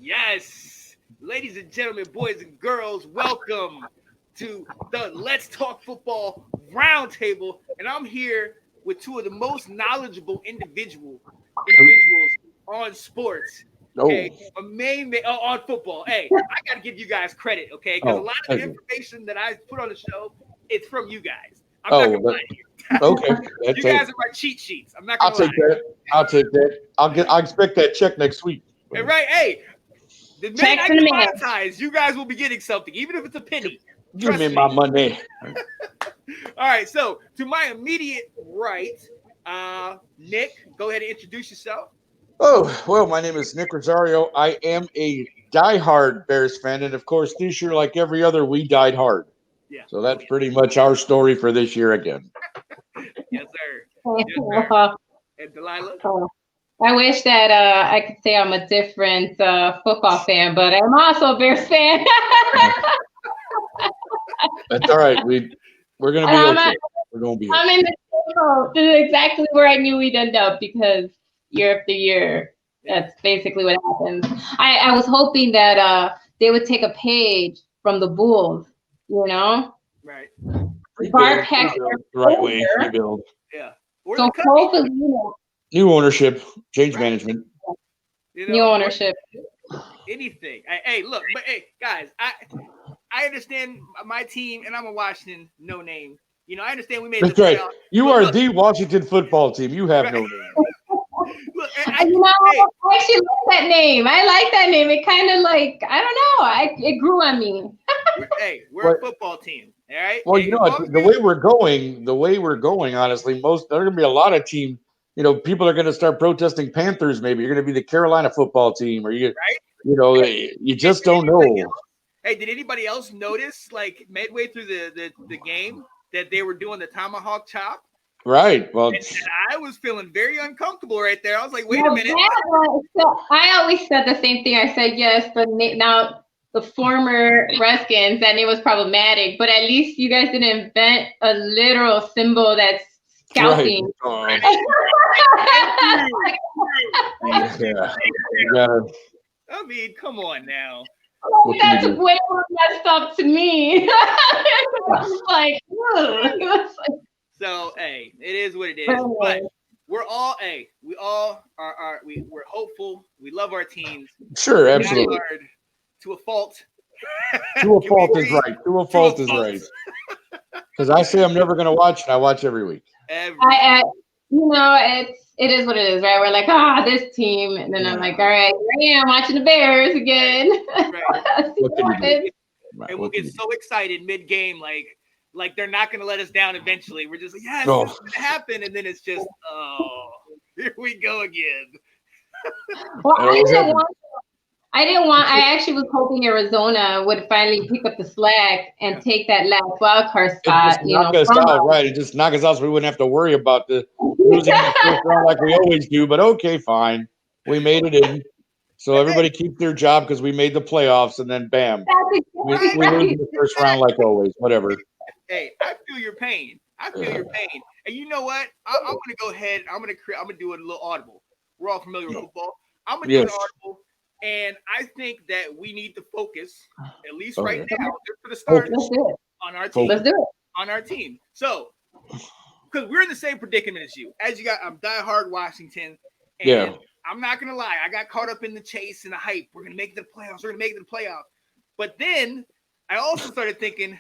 Yes. Ladies and gentlemen, boys and girls, welcome to the Let's Talk Football Roundtable. And I'm here with two of the most knowledgeable individuals on sports. Oh, Okay, on football. Hey, I got to give you guys credit, okay? Because a oh, lot of the thank you. information that I put on the show, it's from you guys. I'm not Oh, gonna lie to okay. you. That's You it. guys are my cheat sheets. I'm not I'll gonna lie. take that. I'll take that. I'll expect that check next week. And right, hey, the minute Checks I in the get mail. monetized, you guys will be getting something, even if it's a penny. Give me Trust my me. money. All right, so to my immediate right, Nick, go ahead and introduce yourself. Oh, well, my name is Nick Rosario. I am a diehard Bears fan. And of course, this year, like every other, we died hard. Yeah. So that's pretty much our story for this year again. Yes, sir. Yes, sir. Well, And Delilah. I wish that I could say I'm a different football fan, but I'm also a Bears fan. That's all right. We're gonna be okay. We're gonna be I'm okay. in the same boat. This is exactly where I knew we'd end up because year after year, that's basically what happens. I was hoping that they would take a page from the Bulls, you know? Right. Bart Rebuild, Peck. rebuild, the right way. Rebuild. Yeah. Or So the Cubbies, hopefully, New ownership, change right? management. You new know, or ownership. anything. Hey, look, but hey, guys, I understand my team, and I'm a Washington no name. You know, I understand we made the That's right. playoffs. You But are look, the Washington football team. You have right, no name. look, You know, hey, I actually like that name. I like that name. It kind of like, I don't know. It grew on me. we're a football team. All right. Well, Hey, you as know, long as the way we're going, honestly, there are going to be a lot of teams. You know, people are going to start protesting Panthers. Maybe you're going to be the Carolina football team, or right. you just don't know. Hey, did anybody else notice, like midway through the game, that they were doing the tomahawk chop? Right. Well, And I was feeling very uncomfortable right there. I was like, wait a Now, minute. so I always said the same thing. I said, yes, but now the former Redskins, that name was problematic, but at least you guys didn't invent a literal symbol that's right. scalping. Thank you. Yeah. You gotta, I mean, come on now. what can you That's do? way more messed up to me. It's like, ugh. So, hey, it is what it is. But But anyway, we're all, we all we're hopeful. We love our teams. Sure, Die absolutely. hard to a fault. To a Can we fault is agree? right. To a To a fault is fault. right. Because I say I'm never going to watch, and I watch every week. I it is what it is, right? We're like, this team, and then I'm like, all right, here I am watching the Bears again. Right. What can you do? And we'll get so excited mid-game, like they're not going to let us down eventually. We're just like, yes, Oh. this is going to happen. And then it's just, here we go again. Well, I actually was hoping Arizona would finally pick up the slack and take that last wild card spot, Just knock us out, right? And just knock us out so we wouldn't have to worry about the losing in the first round like we always do. But okay, fine. We made it in. So everybody keep their job because we made the playoffs, and then bam, we lose in the first round like always. Whatever. Hey, I feel your pain. And you know what? I'm going to go ahead. I'm going to do a little audible. We're all familiar with football. I'm going to do an audible. And I think that we need to focus, at least right now, just for the start, on our team. Let's do it. On our team. So, because we're in the same predicament as you. I'm diehard Washington. And I'm not going to lie. I got caught up in the chase and the hype. We're going to make it to the playoffs. But then I also started thinking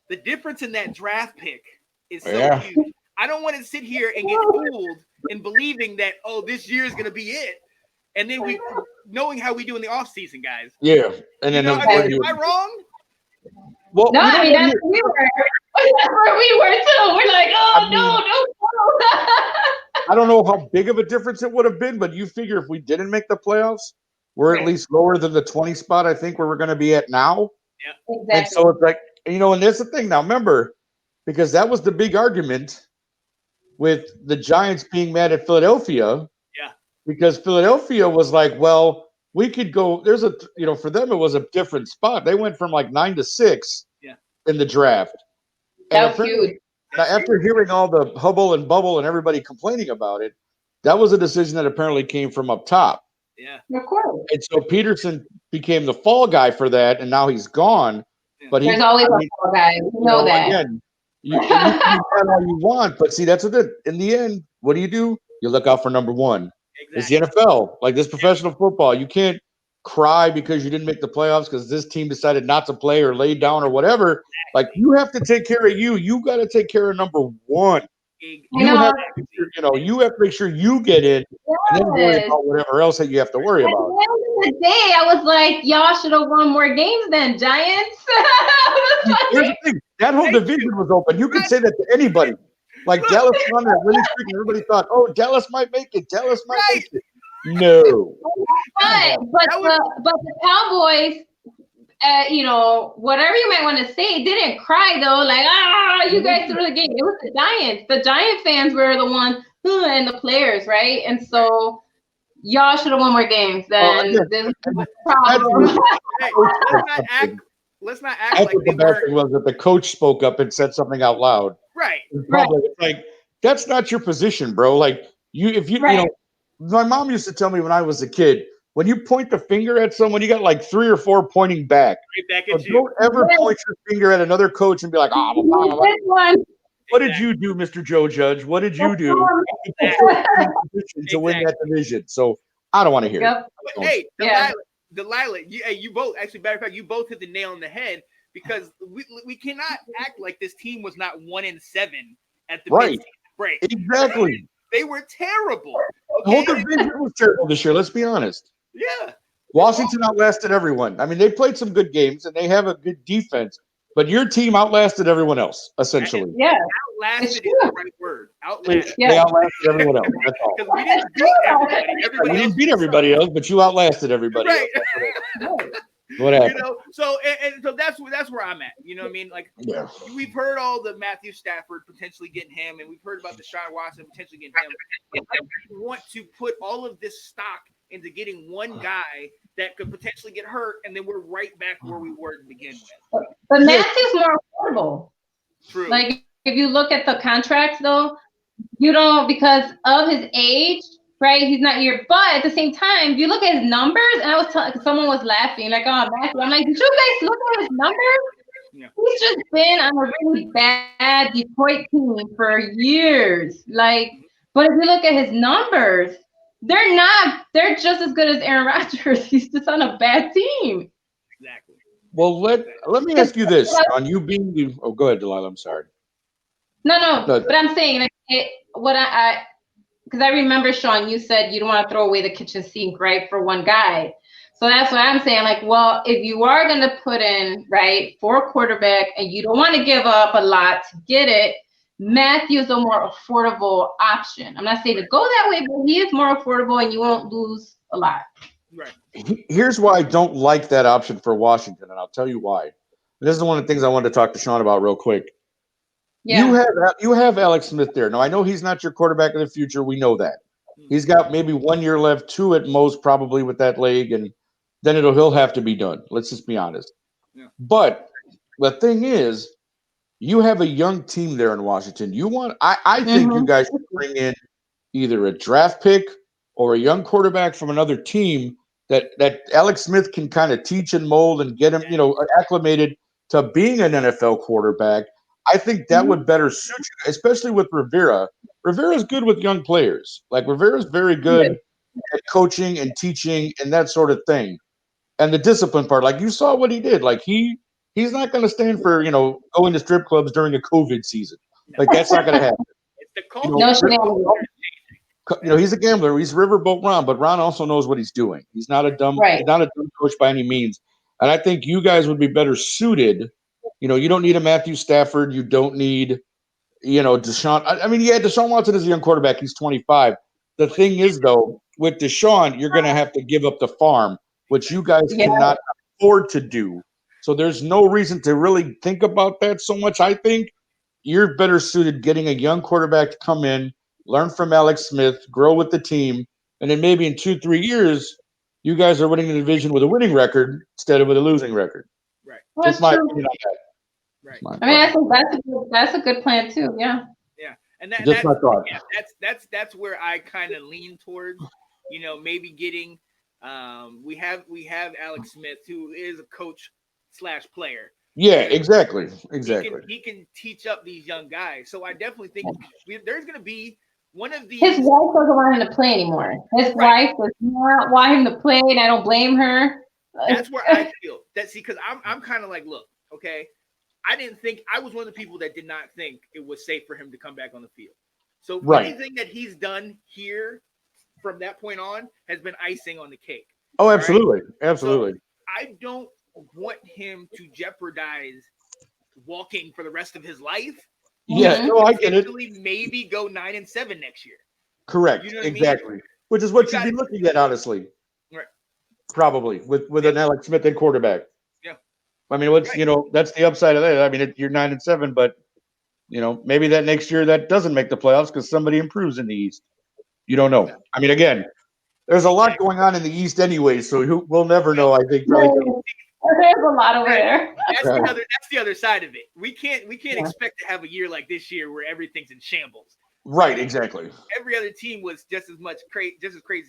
the difference in that draft pick is so huge. I don't want to sit here and get fooled in believing that, this year is going to be it. And then knowing how we do in the off season, guys. Yeah, and then am I wrong? Well, no, I mean that's where we were. That's where we were too. We're like, no. I don't know how big of a difference it would have been, but you figure if we didn't make the playoffs, we're at least lower than the 20 spot I think where we're going to be at now. Yeah, exactly. And so it's like, and that's the thing. Now remember, because that was the big argument with the Giants being mad at Philadelphia. Yeah. Because Philadelphia was like, well, we could go. There's for them it was a different spot. They went from like 9 to 6 in the draft. That was huge. Now, after hearing all the hubble and bubble and everybody complaining about it, that was a decision that apparently came from up top. Yeah. Of course. And so Peterson became the fall guy for that, and now he's gone. But There's always a fall guy. We know that. Again, you can be mad all you want, but see, that's what in the end, what do? You look out for number one. Exactly. It's the NFL, like this professional football. You can't cry because you didn't make the playoffs because this team decided not to play or lay down or whatever. Like you have to take care of you. You got to take care of number one. You have to make sure you get in, and then worry about whatever else that you have to worry about. At the end of the day, I was like, y'all should have won more games than Giants. Here's the thing: that whole division was open. You could say that to anybody. Like Dallas won that winning streak, and everybody thought, "Oh, Dallas might make it. Dallas might make it." No. But the Cowboys, whatever you might want to say, didn't cry though. Like, you guys threw the game. It was the Giants. The Giant fans were the ones and the players, right? And so y'all should have won more games than this problem. Let's not act like the bad thing was that the coach spoke up and said something out loud. Right. It's like that's not your position, bro. Like my mom used to tell me when I was a kid, when you point the finger at someone, you got like 3 or 4 pointing back. Right back at you. Don't ever point your finger at another coach and be like, what did you do, Mr. Joe Judge? What did you do to win that division? So I don't want to hear it. Hey, Delilah, you both, actually, matter of fact, you both hit the nail on the head because we cannot act like this team was not 1-7 at the mid-season break. Exactly. They were terrible. The whole division was terrible this year. Let's be honest. Yeah. Washington outlasted everyone. I mean, they played some good games and they have a good defense, but your team outlasted everyone else, essentially. Yeah. Outlasted is the right word. Outlasted. They outlasted everyone else. That's all. Because we didn't beat everybody. You didn't beat everybody else, but you outlasted everybody else. What happened? So that's where I'm at. You know what I mean? Like, we've heard all the Matthew Stafford potentially getting him, and we've heard about Deshaun Watson potentially getting him. I want to put all of this stock into getting one guy that could potentially get hurt, and then we're right back where we were to begin with. But Matthew's more affordable. True. Like, if you look at the contracts, though, you don't, because of his age, right? He's not your, but at the same time, if you look at his numbers, and I was telling, someone was laughing, like, oh, Matthew. I'm like, did you guys look at his numbers? Yeah. He's just been on a really bad Detroit team for years. Like, but if you look at his numbers, they're just as good as Aaron Rodgers. He's just on a bad team. Exactly. Well, let me ask you this. On you being the, go ahead, Delilah. I'm sorry. No, but I'm saying, like, because I remember, Sean, you said you don't want to throw away the kitchen sink, right, for one guy. So that's what I'm saying. Like, well, if you are going to put in, right, for a quarterback and you don't want to give up a lot to get it, Matthew's a more affordable option. I'm not saying to go that way, but he is more affordable and you won't lose a lot. Right. Here's why I don't like that option for Washington, and I'll tell you why. This is one of the things I wanted to talk to Sean about real quick. Yeah. You have Alex Smith there. Now, I know he's not your quarterback of the future. We know that. He's got maybe 1 year left, 2 at most, probably with that leg, and then he'll have to be done. Let's just be honest. Yeah. But the thing is, you have a young team there in Washington. I think you guys should bring in either a draft pick or a young quarterback from another team that Alex Smith can kind of teach and mold and get him, acclimated to being an NFL quarterback. I think that would better suit you, especially with Rivera. Rivera's good with young players. Like, Rivera's very good at coaching and teaching and that sort of thing. And the discipline part, like, you saw what he did. Like, he's not going to stand for, going to strip clubs during a COVID season. Like, that's not going to happen. It's the culture. He's a gambler. He's Riverboat Ron, but Ron also knows what he's doing. He's not a dumb coach by any means. And I think you guys would be better suited. You don't need a Matthew Stafford. You don't need, Deshaun. I mean, Deshaun Watson is a young quarterback. He's 25. The thing is, though, with Deshaun, you're going to have to give up the farm, which you guys cannot afford to do. So there's no reason to really think about that so much. I think you're better suited getting a young quarterback to come in, learn from Alex Smith, grow with the team, and then maybe in 2-3 years, you guys are winning the division with a winning record instead of with a losing record. Right. Well, that's my opinion on that. Right. I mean, that's a good plan too. Yeah. Yeah, and that's my thought. Yeah, that's where I kind of lean towards. Maybe getting We have Alex Smith, who is a coach / player. Yeah, exactly. He can teach up these young guys. So I definitely think there's going to be one of these. His wife doesn't want him to play anymore. His wife does not want him to play, and I don't blame her. That's where I feel because I'm kind of like, look, okay, I was one of the people that did not think it was safe for him to come back on the field. So anything that he's done here from that point on has been icing on the cake. Oh, absolutely, absolutely. So I don't want him to jeopardize walking for the rest of his life. Yeah, no, I get it. Maybe go 9-7 next year. Correct. You know exactly. Which is what you'd be looking at, honestly. Right. Probably with an Alex Smith at quarterback. Yeah. I mean, that's the upside of that. I mean, you're 9-7, but maybe that next year that doesn't make the playoffs because somebody improves in the East. You don't know. I mean, again, there's a lot going on in the East anyway, so we'll never know. I think probably. There's a lot over there. That's the other side of it. We can't expect to have a year like this year where everything's in shambles. Right, exactly. Every other team was just as crazy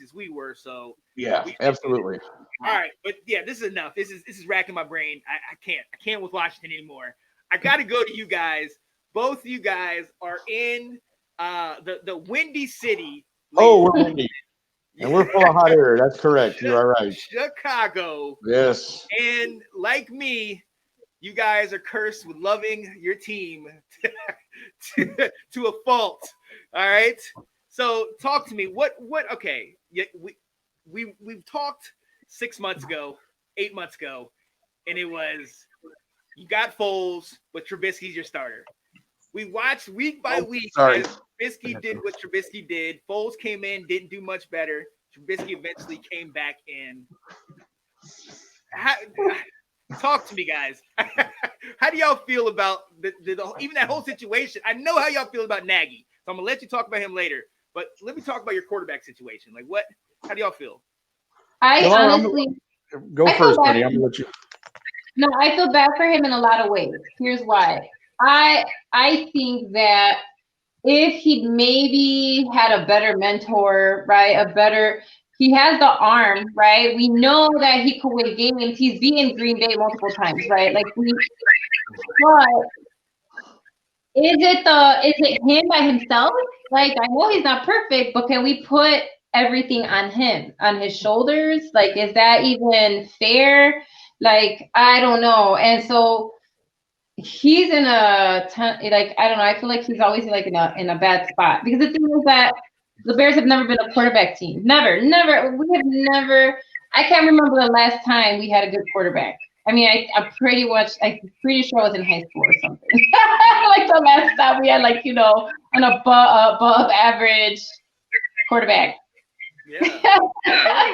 as we were. So yeah, absolutely. All right, but yeah, this is enough. This is racking my brain. I can't with Washington anymore. I got to go to you guys. Both of you guys are in the Windy City. Oh, we're windy. And we're full of hot air. That's correct. You are right. Chicago. Yes. And like me, you guys are cursed with loving your team to a fault. All right. So talk to me. What? Okay. Yeah, we've talked 6 months ago, 8 months ago, and it was you got Foles, but Trubisky's your starter. We watched week by week as Trubisky did what Trubisky did. Foles came in, didn't do much better. Trubisky eventually came back in. Talk to me, guys. How do y'all feel about even that whole situation? I know how y'all feel about Nagy, so I'm gonna let you talk about him later. But let me talk about your quarterback situation. Like, how do y'all feel? I honestly go first, buddy. I'm gonna let you. No, I feel bad for him in a lot of ways. Here's why. I think that if he maybe had a better mentor, right? He has the arm, right? We know that he could win games. He's beaten Green Bay multiple times, right? But is it him by himself? Like, I know he's not perfect, but can we put everything on him, on his shoulders? Like, is that even fair? Like, I don't know. And so he's in I don't know. I feel like he's always like in a bad spot because the thing is that the Bears have never been a quarterback team. Never. We have never. I can't remember the last time we had a good quarterback. I mean, I'm pretty sure I was in high school or something. Like the last time we had an above average quarterback. Yeah.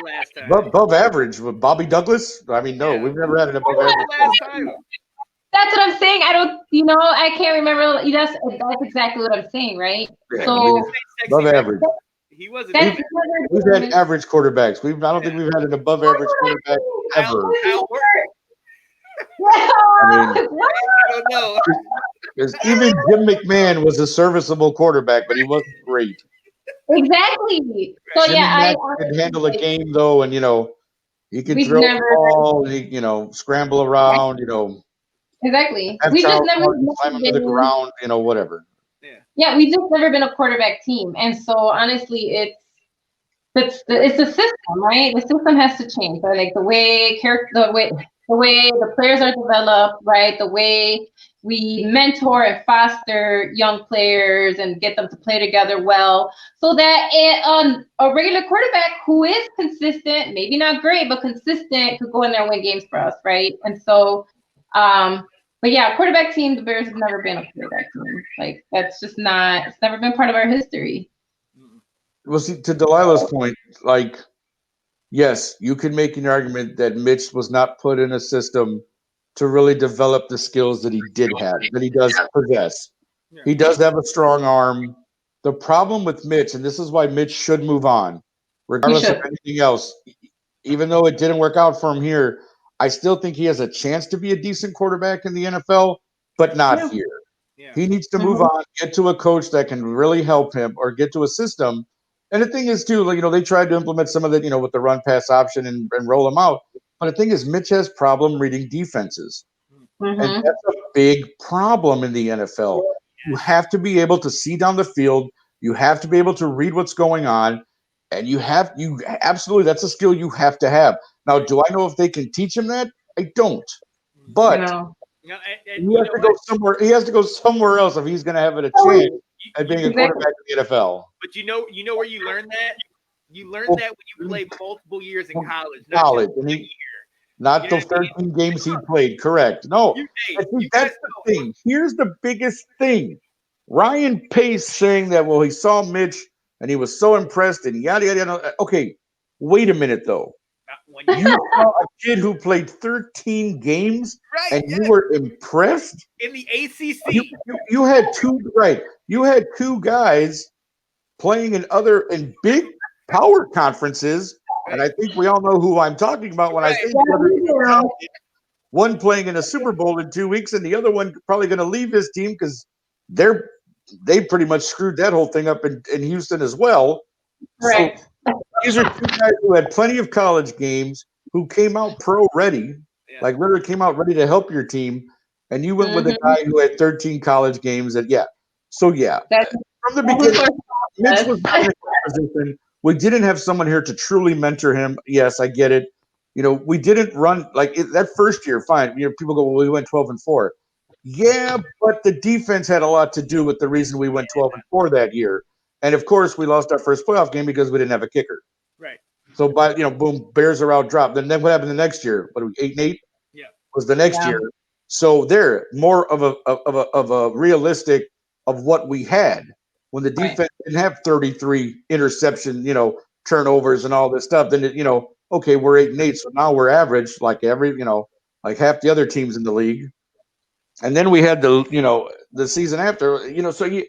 Last time. Above average with Bobby Douglas? I mean, no, we've never had an above average. Last time. That's what I'm saying. I can't remember. That's exactly what I'm saying, right? Yeah, so above average. He wasn't. We've had average quarterbacks. I don't think we've had an above average quarterback ever. I don't know. Because even Jim McMahon was a serviceable quarterback, but he wasn't great. Exactly. So Jimmy Mack could handle a game though, and he could throw the ball, he, scramble around, Exactly. We just never climb into the ground, whatever. Yeah, we just never been a quarterback team, and so honestly, it's the system, right? The system has to change. So like the way the players are developed, right? The way we mentor and foster young players and get them to play together well, so that a regular quarterback who is consistent, maybe not great, but consistent, could go in there and win games for us, right? And so, but yeah, quarterback team, the Bears have never been a quarterback team. Like that's just it's never been part of our history. Well, see, to Delilah's point, like, yes, you could make an argument that Mitch was not put in a system to really develop the skills that he does possess. Yeah. He does have a strong arm. The problem with Mitch, and this is why Mitch should move on, regardless of anything else, even though it didn't work out for him here, I still think he has a chance to be a decent quarterback in the NFL, but not here. Yeah. He needs to move on, get to a coach that can really help him, or get to a system And the thing is, too, like, they tried to implement some of the, with the run pass option and roll them out. But the thing is, Mitch has problem reading defenses. And Mm-hmm. that's a big problem in the NFL. You have to be able to see down the field. You have to be able to read what's going on. And you absolutely, that's a skill you have to have. Now, do I know if they can teach him that? I don't. But No. he has to go somewhere. He has to go somewhere else if he's going to have a chance at being a quarterback in the NFL. But you know where you learn that? You learn that when you play multiple years in college, not just 1 year. Not the 13 games he played. Correct. No, that's the thing. Here's the biggest thing. Ryan Pace saying that, well, he saw Mitch and he was so impressed and yada, yada, yada. Okay, wait a minute, though. You saw a kid who played 13 games and you were impressed? In the ACC. You had You had two guys playing in big power conferences. And I think we all know who I'm talking about when I say the other one playing in a Super Bowl in 2 weeks, and the other one probably going to leave his team because they pretty much screwed that whole thing up in Houston as well. Right. So these are two guys who had plenty of college games, who came out pro ready, like literally came out ready to help your team, and you went with a guy who had 13 college games. So from the beginning, Mitch was not in a position. We didn't have someone here to truly mentor him. Yes, I get it. We didn't run that first year. Fine. People go, well, we went 12-4. Yeah, but the defense had a lot to do with the reason we went 12-4 that year. And of course, we lost our first playoff game because we didn't have a kicker. Right. So, boom, Bears are out, dropped. Then what happened the next year? What are we, 8-8? Yeah. Was the next year. So they're more of a realistic of what we had when the defense didn't have 33 interception, turnovers and all this stuff. Then okay, we're 8-8, so now we're average like like half the other teams in the league. And then we had the season after, so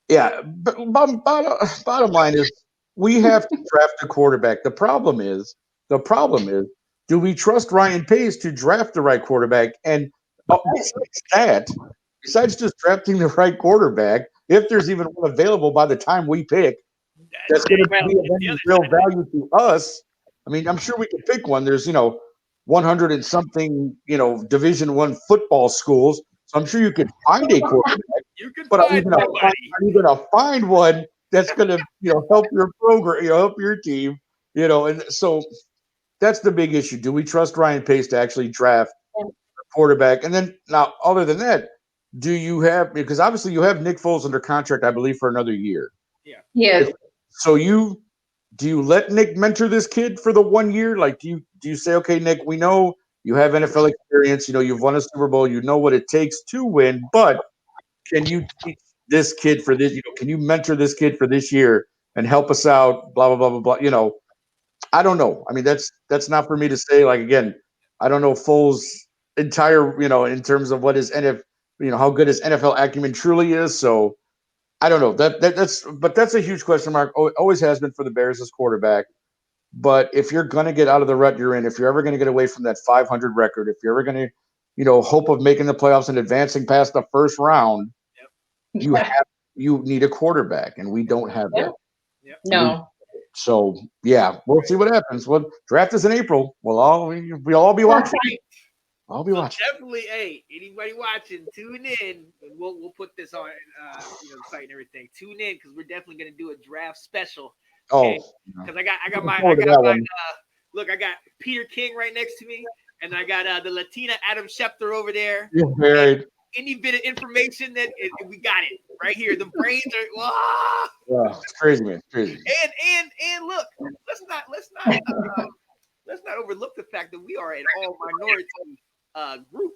but bottom line is we have to draft a quarterback. The problem is, do we trust Ryan Pace to draft the right quarterback? And besides just drafting the right quarterback, if there's even one available by the time we pick, that's going to be of any real value to us. I mean, I'm sure we can pick one. There's 100 and something Division I football schools, so I'm sure you could find a quarterback. But are you going to find one that's going to help your program, help your team, And so that's the big issue. Do we trust Ryan Pace to actually draft a quarterback? And then now, other than that, do you have, because obviously you have Nick Foles under contract, I believe, for another year. Yeah. Yes. So do you let Nick mentor this kid for the 1 year? Like, do you say, okay, Nick, we know you have NFL experience, you've won a Super Bowl, you know what it takes to win, but can you teach this kid for this? Can you mentor this kid for this year and help us out? Blah blah blah blah blah. I don't know. I mean, that's not for me to say. Like, again, I don't know Foles' entire, in terms of what his how good his NFL acumen truly is. So I don't know. That's a huge question mark. Always has been for the Bears as quarterback. But if you're going to get out of the rut you're in, if you're ever going to get away from that 500 record, if you're ever going to, hope of making the playoffs and advancing past the first round, you need a quarterback, and we don't have that. No. So we'll see what happens. Well, draft is in April. We'll all be watching. I'll be watching. Definitely, hey, anybody watching, tune in. We'll put this on the site and everything. Tune in because we're definitely gonna do a draft special. Okay? Because I got my look, I got Peter King right next to me, and I got the Latina Adam Schefter over there. You're married. Any bit of information we got it right here. The brains are yeah, it's crazy, man. It's crazy. And look, let's not overlook the fact that we are an all minority group.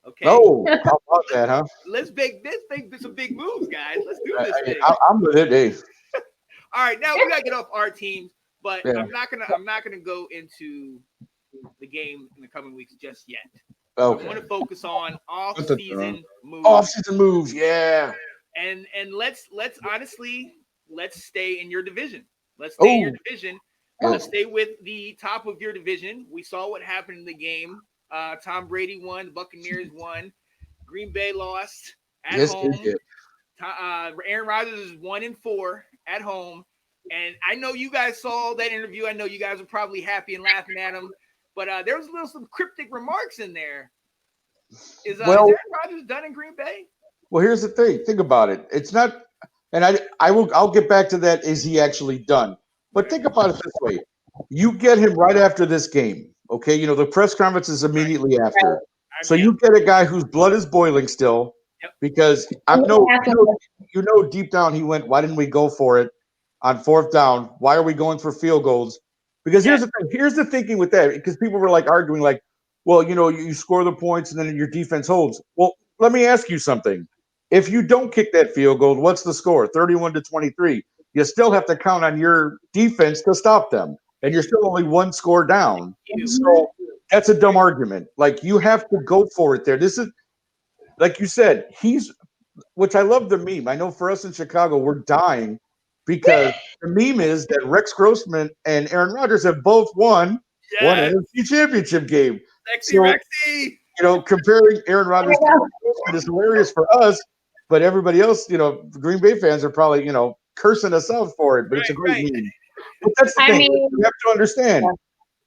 Okay. Oh, how about that, huh? Let's make some big moves, guys. Let's do this thing. I'm with it, Dave. All right, now we gotta get off our teams, but I'm not gonna go into the game in the coming weeks just yet. Okay. I want to focus on off-season moves. Off-season moves, yeah. And let's honestly stay in your division. Let's stay in your division. Let's stay with the top of your division. We saw what happened in the game. Tom Brady won. The Buccaneers won. Green Bay lost at home. Aaron Rodgers is 1-4 at home. And I know you guys saw that interview. I know you guys were probably happy and laughing at him, but there was some cryptic remarks in there. Is Aaron Rodgers done in Green Bay? Well, here's the thing. Think about it. It's not, and I'll get back to that. Is he actually done? But think about it this way. You get him right after this game. Okay. You know, the press conference is immediately after. So you get a guy whose blood is boiling still because you know deep down he went, why didn't we go for it on fourth down? Why are we going for field goals? Because here's the thing. Here's the thinking with that. Because people were like arguing like, well, you know, you score the points and then your defense holds. Well, let me ask you something. If you don't kick that field goal, what's the score? 31-23. You still have to count on your defense to stop them. And you're still only one score down. So that's a dumb argument. Like, you have to go for it there. This is, like you said, which I love the meme. I know for us in Chicago, we're dying because the meme is that Rex Grossman and Aaron Rodgers have both won one NFC championship game. Sexy Rexy. You know, comparing Aaron Rodgers to Rex Grossman is hilarious for us, but everybody else, you know, Green Bay fans are probably, you know, cursing us out for it. But it's a great meme. But that's the thing. You have to understand.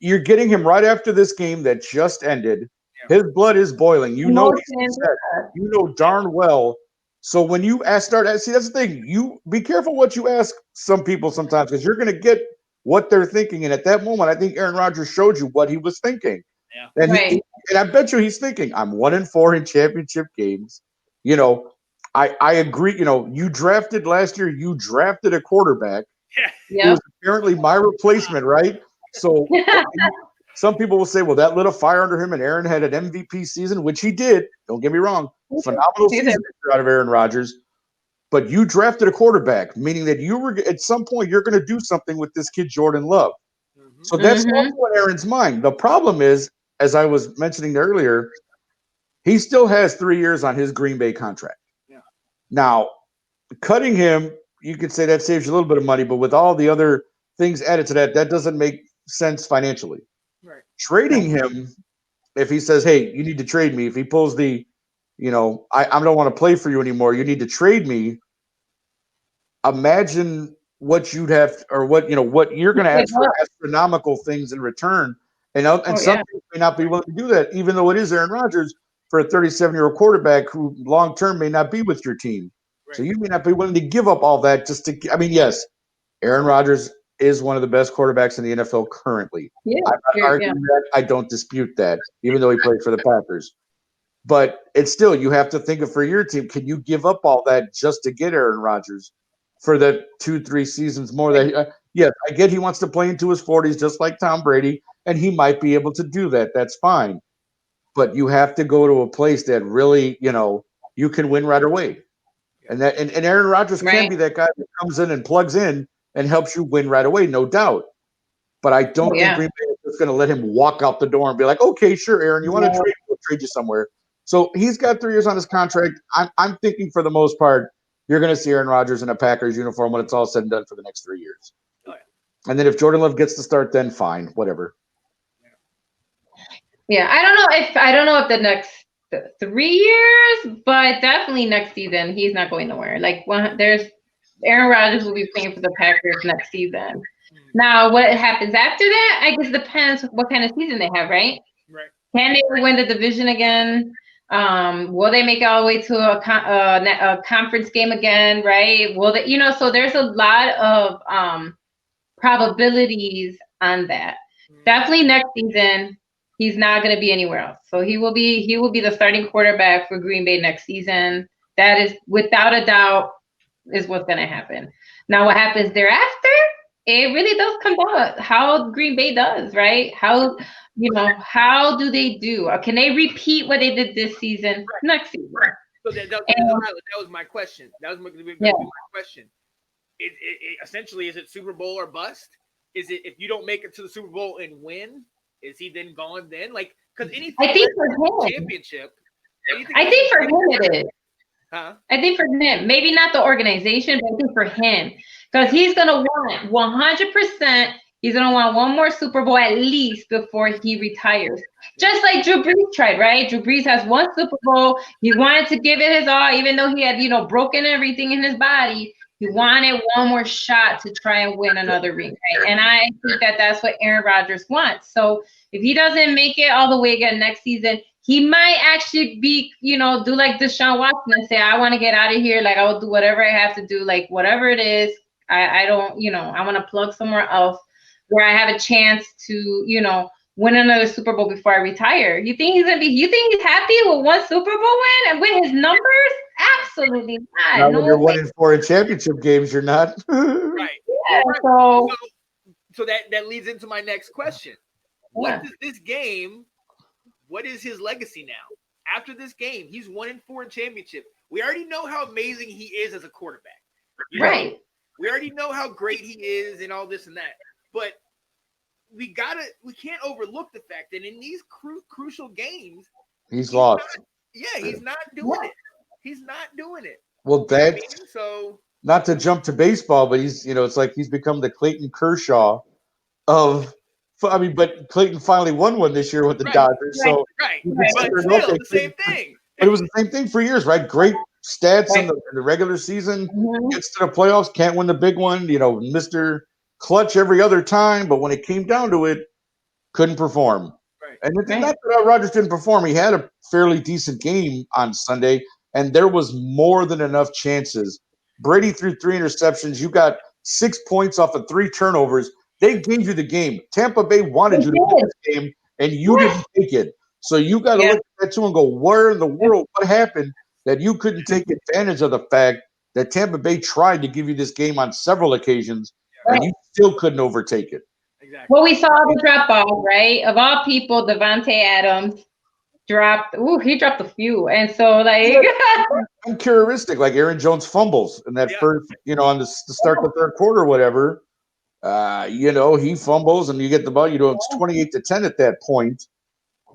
You're getting him right after this game that just ended. His blood is boiling. You know he's upset. You know darn well. So when you start, see, that's the thing. You be careful what you ask some people sometimes because you're going to get what they're thinking. And at that moment, I think Aaron Rodgers showed you what he was thinking. Yeah. And I bet you he's thinking, I'm 1-4 in championship games. You know, I agree. You know, you drafted last year. You drafted a quarterback. Who was apparently my replacement, right? So some people will say, well, that lit a fire under him, and Aaron had an MVP season, which he did. Don't get me wrong. Phenomenal season out of Aaron Rodgers. But you drafted a quarterback, meaning that you were at some point you're going to do something with this kid, Jordan Love. So that's also on Aaron's mind. The problem is, as I was mentioning earlier, he still has 3 years on his Green Bay contract. Now, cutting him, you could say that saves you a little bit of money, but with all the other things added to that, that doesn't make sense financially. Trading him, if he says, hey, you need to trade me, if he pulls the, you know, I don't want to play for you anymore, you need to trade me, imagine what you'd have, or what, you know, what you're going to ask for astronomical things in return. And some people may not be willing to do that, even though it is Aaron Rodgers for a 37-year-old quarterback who long-term may not be with your team. So you may not be willing to give up all that just to, I mean, yes, Aaron Rodgers is one of the best quarterbacks in the NFL currently. I'm not arguing that. I don't dispute that, even though he played for the Packers. But it's still, you have to think of for your team, can you give up all that just to get Aaron Rodgers for the 2-3 seasons more? That yes, I get he wants to play into his 40s just like Tom Brady, and he might be able to do that. That's fine. But you have to go to a place that really, you know, you can win right away. And Aaron Rodgers can be that guy that comes in and plugs in and helps you win right away, no doubt. But I don't think Green Bay is just going to let him walk out the door and be like, okay, sure, Aaron, you want to trade? We'll trade you somewhere. So he's got 3 years on his contract. I'm thinking for the most part, you're going to see Aaron Rodgers in a Packers uniform when it's all said and done for the next 3 years. And then if Jordan Love gets to start, then fine, whatever. Yeah, I don't know if the next 3 years, but definitely next season he's not going nowhere. Like there's Aaron Rodgers will be playing for the Packers next season. Now, what happens after that, I guess depends what kind of season they have, right? Can they win the division again? Will they make it all the way to a conference game again, right? Will they, you know, so there's a lot of probabilities on that. Definitely next season, he's not going to be anywhere else. So he will be the starting quarterback for Green Bay next season. That is without a doubt is what's going to happen. Now, what happens thereafter? It really does come down to how Green Bay does, right? How, you know, how do they do? Or can they repeat what they did this season next season? So that was my question. That was my question. It essentially, is it Super Bowl or bust? Is it if you don't make it to the Super Bowl and win, is he then gone then? Like, because anything I think for him, championship. I think for him it is. Huh? I think for him, maybe not the organization, but I think for him, because he's gonna want 100%. He's gonna want one more Super Bowl at least before he retires. Just like Drew Brees tried, right? Drew Brees has one Super Bowl. He wanted to give it his all, even though he had, you know, broken everything in his body. He wanted one more shot to try and win another ring, right? And I think that that's what Aaron Rodgers wants. So if he doesn't make it all the way again next season, he might actually be, do like Deshaun Watson and say, I want to get out of here. Like, I will do whatever I have to do, like whatever it is. I don't, I want to plug somewhere else where I have a chance to, win another Super Bowl before I retire. You think he's happy with one Super Bowl win and with his numbers? Absolutely not. Not when you're 1-4 in championship games, you're not. Right. Yeah, so that leads into my next question. What is his legacy now? After this game, he's 1-4 in championship. We already know how amazing he is as a quarterback. Right. We already know how great he is and all this and that. But we can't overlook the fact that in these crucial games, he's lost. He's not doing it. He's not doing it. Well, so not to jump to baseball, but he's, it's like he's become the Clayton Kershaw but Clayton finally won one this year with the Dodgers. So but still the same thing. But it was the same thing for years, right? Great stats in the regular season, gets to the playoffs, can't win the big one, Mr. Clutch every other time, but when it came down to it, couldn't perform. Right. And it's not that Rodgers didn't perform. He had a fairly decent game on Sunday, and there was more than enough chances. Brady threw 3 interceptions. You got 6 points off of 3 turnovers. They gave you the game. Tampa Bay wanted you to win this game, and you didn't take it. So you got to look at that too and go, where in the world, what happened that you couldn't take advantage of the fact that Tampa Bay tried to give you this game on several occasions, and you still couldn't overtake it. Exactly. Well, we saw the drop off, right? Of all people, Devontae Adams dropped. He dropped a few, and so uncharacteristic, like Aaron Jones fumbles in that first, on the start of the third quarter, or whatever. He fumbles, and you get the ball. It's 28-10 at that point,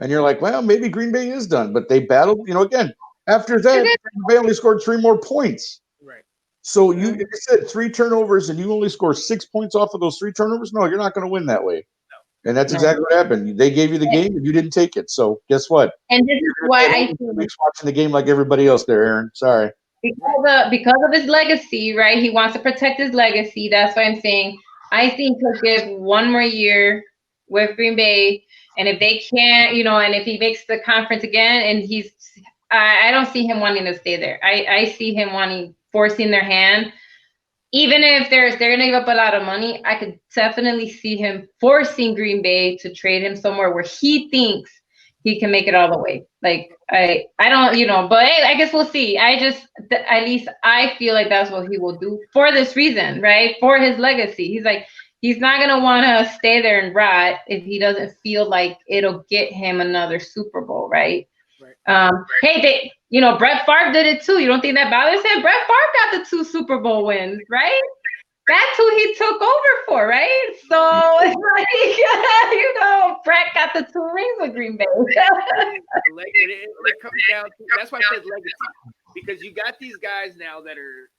and you're like, well, maybe Green Bay is done, but they battled. Again, after that, Green Bay only scored 3 more points. Right. So you said 3 turnovers and you only score 6 points off of those 3 turnovers? No, you're not going to win that way. No. And that's exactly what happened. They gave you the game and you didn't take it. So guess what? And this is why I think watching the game like everybody else there, Aaron. Sorry. Because of his legacy, right? He wants to protect his legacy. That's why I'm saying I think he'll give 1 more year with Green Bay. And if they can't, and if he makes the conference again and I don't see him wanting to stay there. I see him forcing their hand. Even if they're going to give up a lot of money, I could definitely see him forcing Green Bay to trade him somewhere where he thinks he can make it all the way. Like, I don't, but I guess we'll see. At least I feel like that's what he will do for this reason, right? For his legacy. He's not going to want to stay there and rot if he doesn't feel like it'll get him another Super Bowl, right? Hey, Brett Favre did it too. You don't think that bothers him? Brett Favre got the 2 Super Bowl wins, right? That's who he took over for, right? So it's like, Brett got the 2 rings with Green Bay. It comes down to, that's why I said legacy, because you got these guys now that are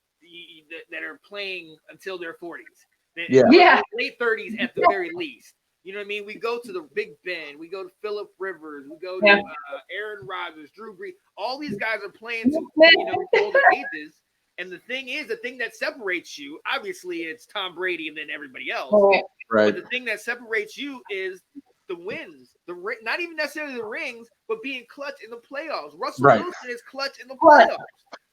playing until their 40s, late 30s at the very least. You know what I mean? We go to the Big Ben. We go to Phillip Rivers. We go to Aaron Rodgers, Drew Brees. All these guys are playing to older ages. And the thing that separates you, obviously, it's Tom Brady and then everybody else. Right. But the thing that separates you is the wins. Not even necessarily the rings, but being clutch in the playoffs. Russell Wilson is clutch in the playoffs.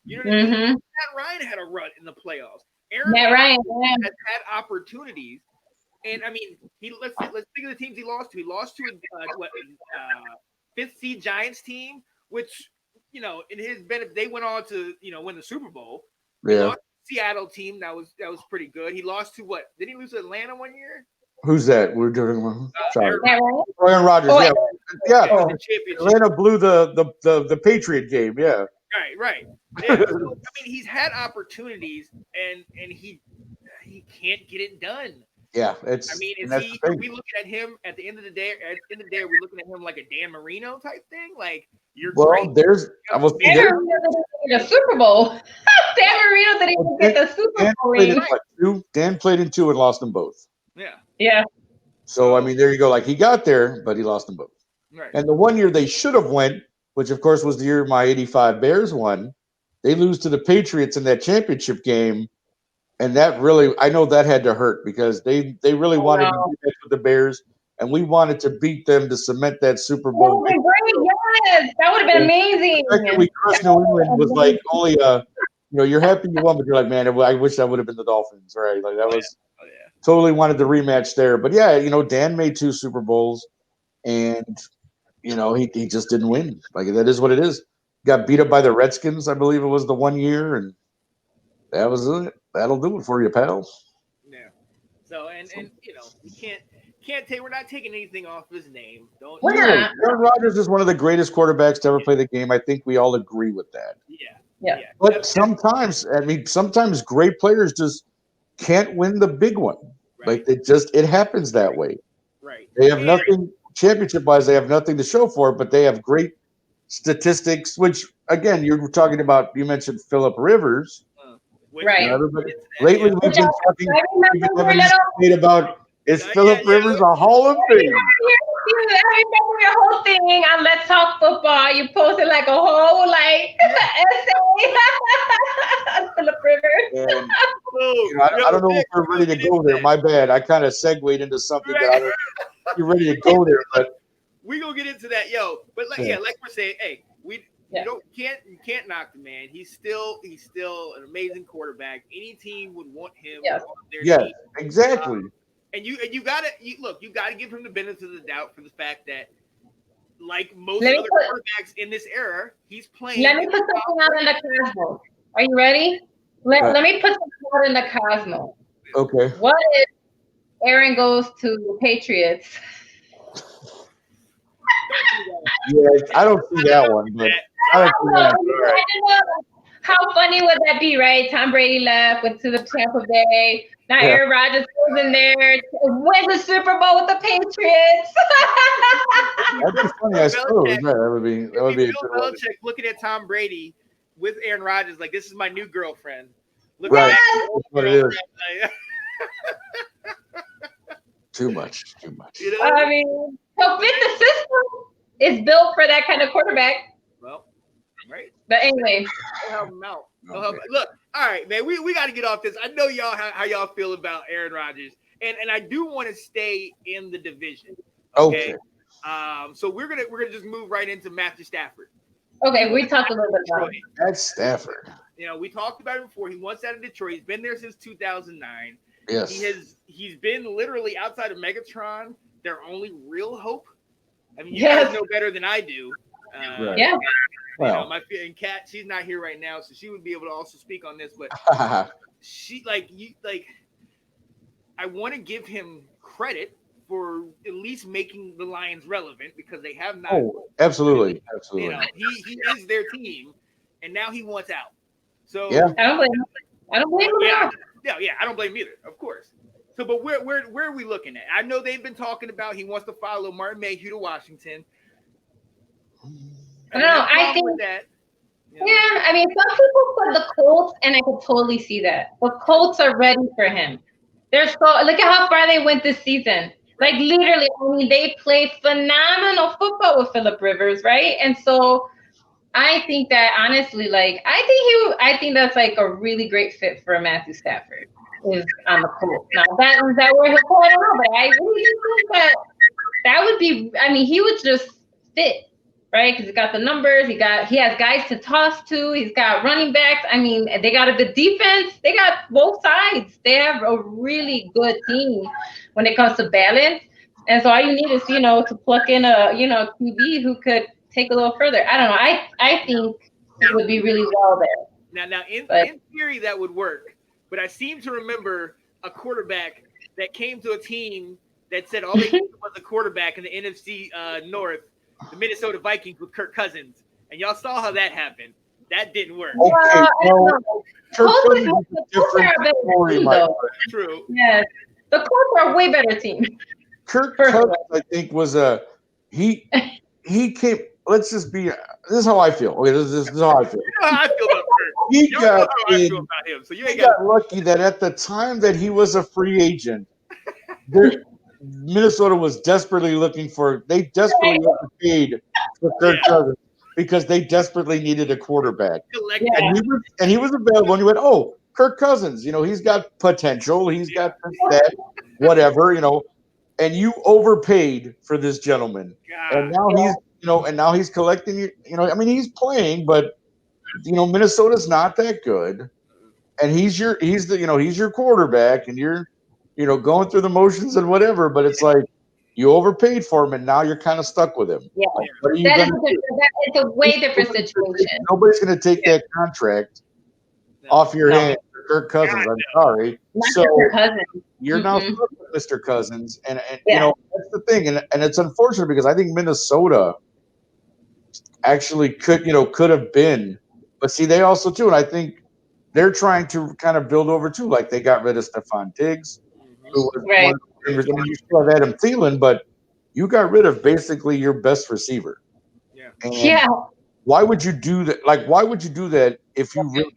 You know what I mean? Matt Ryan had a run in the playoffs. Aaron Rodgers has had opportunities. And I mean, let's think of the teams he lost to. He lost to a 5th seed Giants team, which in his benefit, they went on to win the Super Bowl. He lost to Seattle team that was pretty good. He lost to what? Did he lose to Atlanta one year? Who's that? We're doing Aaron Rodgers. Atlanta blew the Patriot game. Yeah. Right. Yeah, so, I mean, he's had opportunities, and he can't get it done. Yeah, are we looking at him at the end of the day? Are we looking at him like a Dan Marino type thing? Like great. There's Dan Marino didn't get a Super Bowl. Dan Marino didn't get the Super Bowl ring. Dan played in 2 and lost them both. Yeah. So I mean, there you go. Like he got there, but he lost them both. Right. And the one year they should have went, which of course was the year my '85 Bears won, they lose to the Patriots in that championship game. And that really, I know that had to hurt because they really wanted to do that with the Bears, and we wanted to beat them to cement that Super Bowl. That would have been great. Yes, that would have been amazing. The fact that we crushed New England was like only you're happy you won, but you're like, man, I wish that would have been the Dolphins, right? Like that was totally wanted the rematch there. But yeah, Dan made 2 Super Bowls, and he just didn't win. Like that is what it is. Got beat up by the Redskins, I believe it was the one year, and that was it. That'll do it for you, pal. Yeah. So and we can't take. We're not taking anything off his name. Don't. Yeah. Aaron Rodgers is one of the greatest quarterbacks to ever play the game. I think we all agree with that. Yeah. But sometimes great players just can't win the big one. Right. Like it happens that way. Right. They have nothing championship-wise. They have nothing to show for it, but they have great statistics. Which again, you're talking about. You mentioned Phillip Rivers. Right. Lately, we've been talking about is Phillip Rivers a Hall of Fame? I remember your whole thing on Let's Talk Football. You posted like a whole essay on Phillip Rivers. I don't know if we're ready to go there. My bad. I kind of segued into something that I don't. You're ready to go there, but we gonna get into that, But like we're saying, hey, you can't knock the man. He's still an amazing quarterback. Any team would want him on their team. Exactly. And you gotta give him the benefit of the doubt for the fact that, like most other quarterbacks in this era, he's playing. Let me put something out in the cosmos. Are you ready? Let me put something out in the cosmos. Okay. What if Aaron goes to the Patriots? Yeah, I don't see that one, but I don't see that. How funny would that be, right? Tom Brady left, went to the Tampa Bay. Now Aaron Rodgers goes in there, wins the Super Bowl with the Patriots. That'd be funny, I suppose. That would be a good one. Belichick looking at Tom Brady with Aaron Rodgers, like, this is my new girlfriend. Look right. That's what it is. Too much. I mean, so fit the system is built for that kind of quarterback. Well, right. But anyway. Don't help him out. Look, all right, man, we got to get off this. I know y'all how y'all feel about Aaron Rodgers, and I do want to stay in the division. Okay. So we're gonna just move right into Matthew Stafford. Okay, we talked a little bit about it. That's Stafford. We talked about it before. He wants out of Detroit. He's been there since 2009. Yes. He's been literally outside of Megatron their only real hope. I mean, you guys know better than I do. Right. Yeah. Well, and Kat, she's not here right now, so she would be able to also speak on this. But I want to give him credit for at least making the Lions relevant because they have not. Oh, absolutely. He is their team, and now he wants out. So I don't blame him. I don't blame him at all. Yeah, I don't blame him either, of course. So, but where are we looking at? I know they've been talking about he wants to follow Martin Mayhew to Washington. I don't know. I think that. Yeah, I mean, some people put the Colts, and I could totally see that. The Colts are ready for him. They're look at how far they went this season. Like literally, I mean, they play phenomenal football with Phillip Rivers, right? And so I think that honestly, I think that's like a really great fit for Matthew Stafford is on the Colts. Now is that where he'll go? I don't know, but I really think that would be. I mean, he would just fit. Right, because he's got the numbers. He has guys to toss to. He's got running backs. I mean, they got a good defense. They got both sides. They have a really good team when it comes to balance. And so all you need is, to pluck in a, QB who could take a little further. I don't know. I think it would be really well there. Now, in theory, that would work. But I seem to remember a quarterback that came to a team that said all they needed was a quarterback in the NFC North. The Minnesota Vikings with Kirk Cousins, and y'all saw how that happened. That didn't work. Okay, Kirk Cousins is a different story, True. Yes, the Colts are a way better team. Kirk Cousins, I think, was he came. Let's just be. This is how I feel. Okay, this is how I feel. You know how I feel about Kirk. He got him. So he got lucky that at the time that he was a free agent, Minnesota was desperately looking for. They desperately paid for Kirk Cousins because they desperately needed a quarterback. Yeah. And he was available. And you went, oh, Kirk Cousins. He's got potential. He's got that, whatever. And you overpaid for this gentleman, and now he's collecting. He's playing, but Minnesota's not that good, and he's your quarterback, and you're going through the motions and whatever. But it's like you overpaid for him, and now you're kind of stuck with him. Yeah, like, what are you that is gonna do? it's a way different situation. Nobody's going to take that contract off your hands, Kirk Cousins. I'm sorry. Not So Kirk Cousins. you're now stuck with Mr. Cousins, and that's the thing, and it's unfortunate because I think Minnesota actually could have been, but see, they also too, and I think they're trying to kind of build over too. Like they got rid of Stephon Diggs, who was Right. you still have Adam Thielen, but you got rid of basically your best receiver. Yeah. And why would you do that? Like, why would you do that if you really,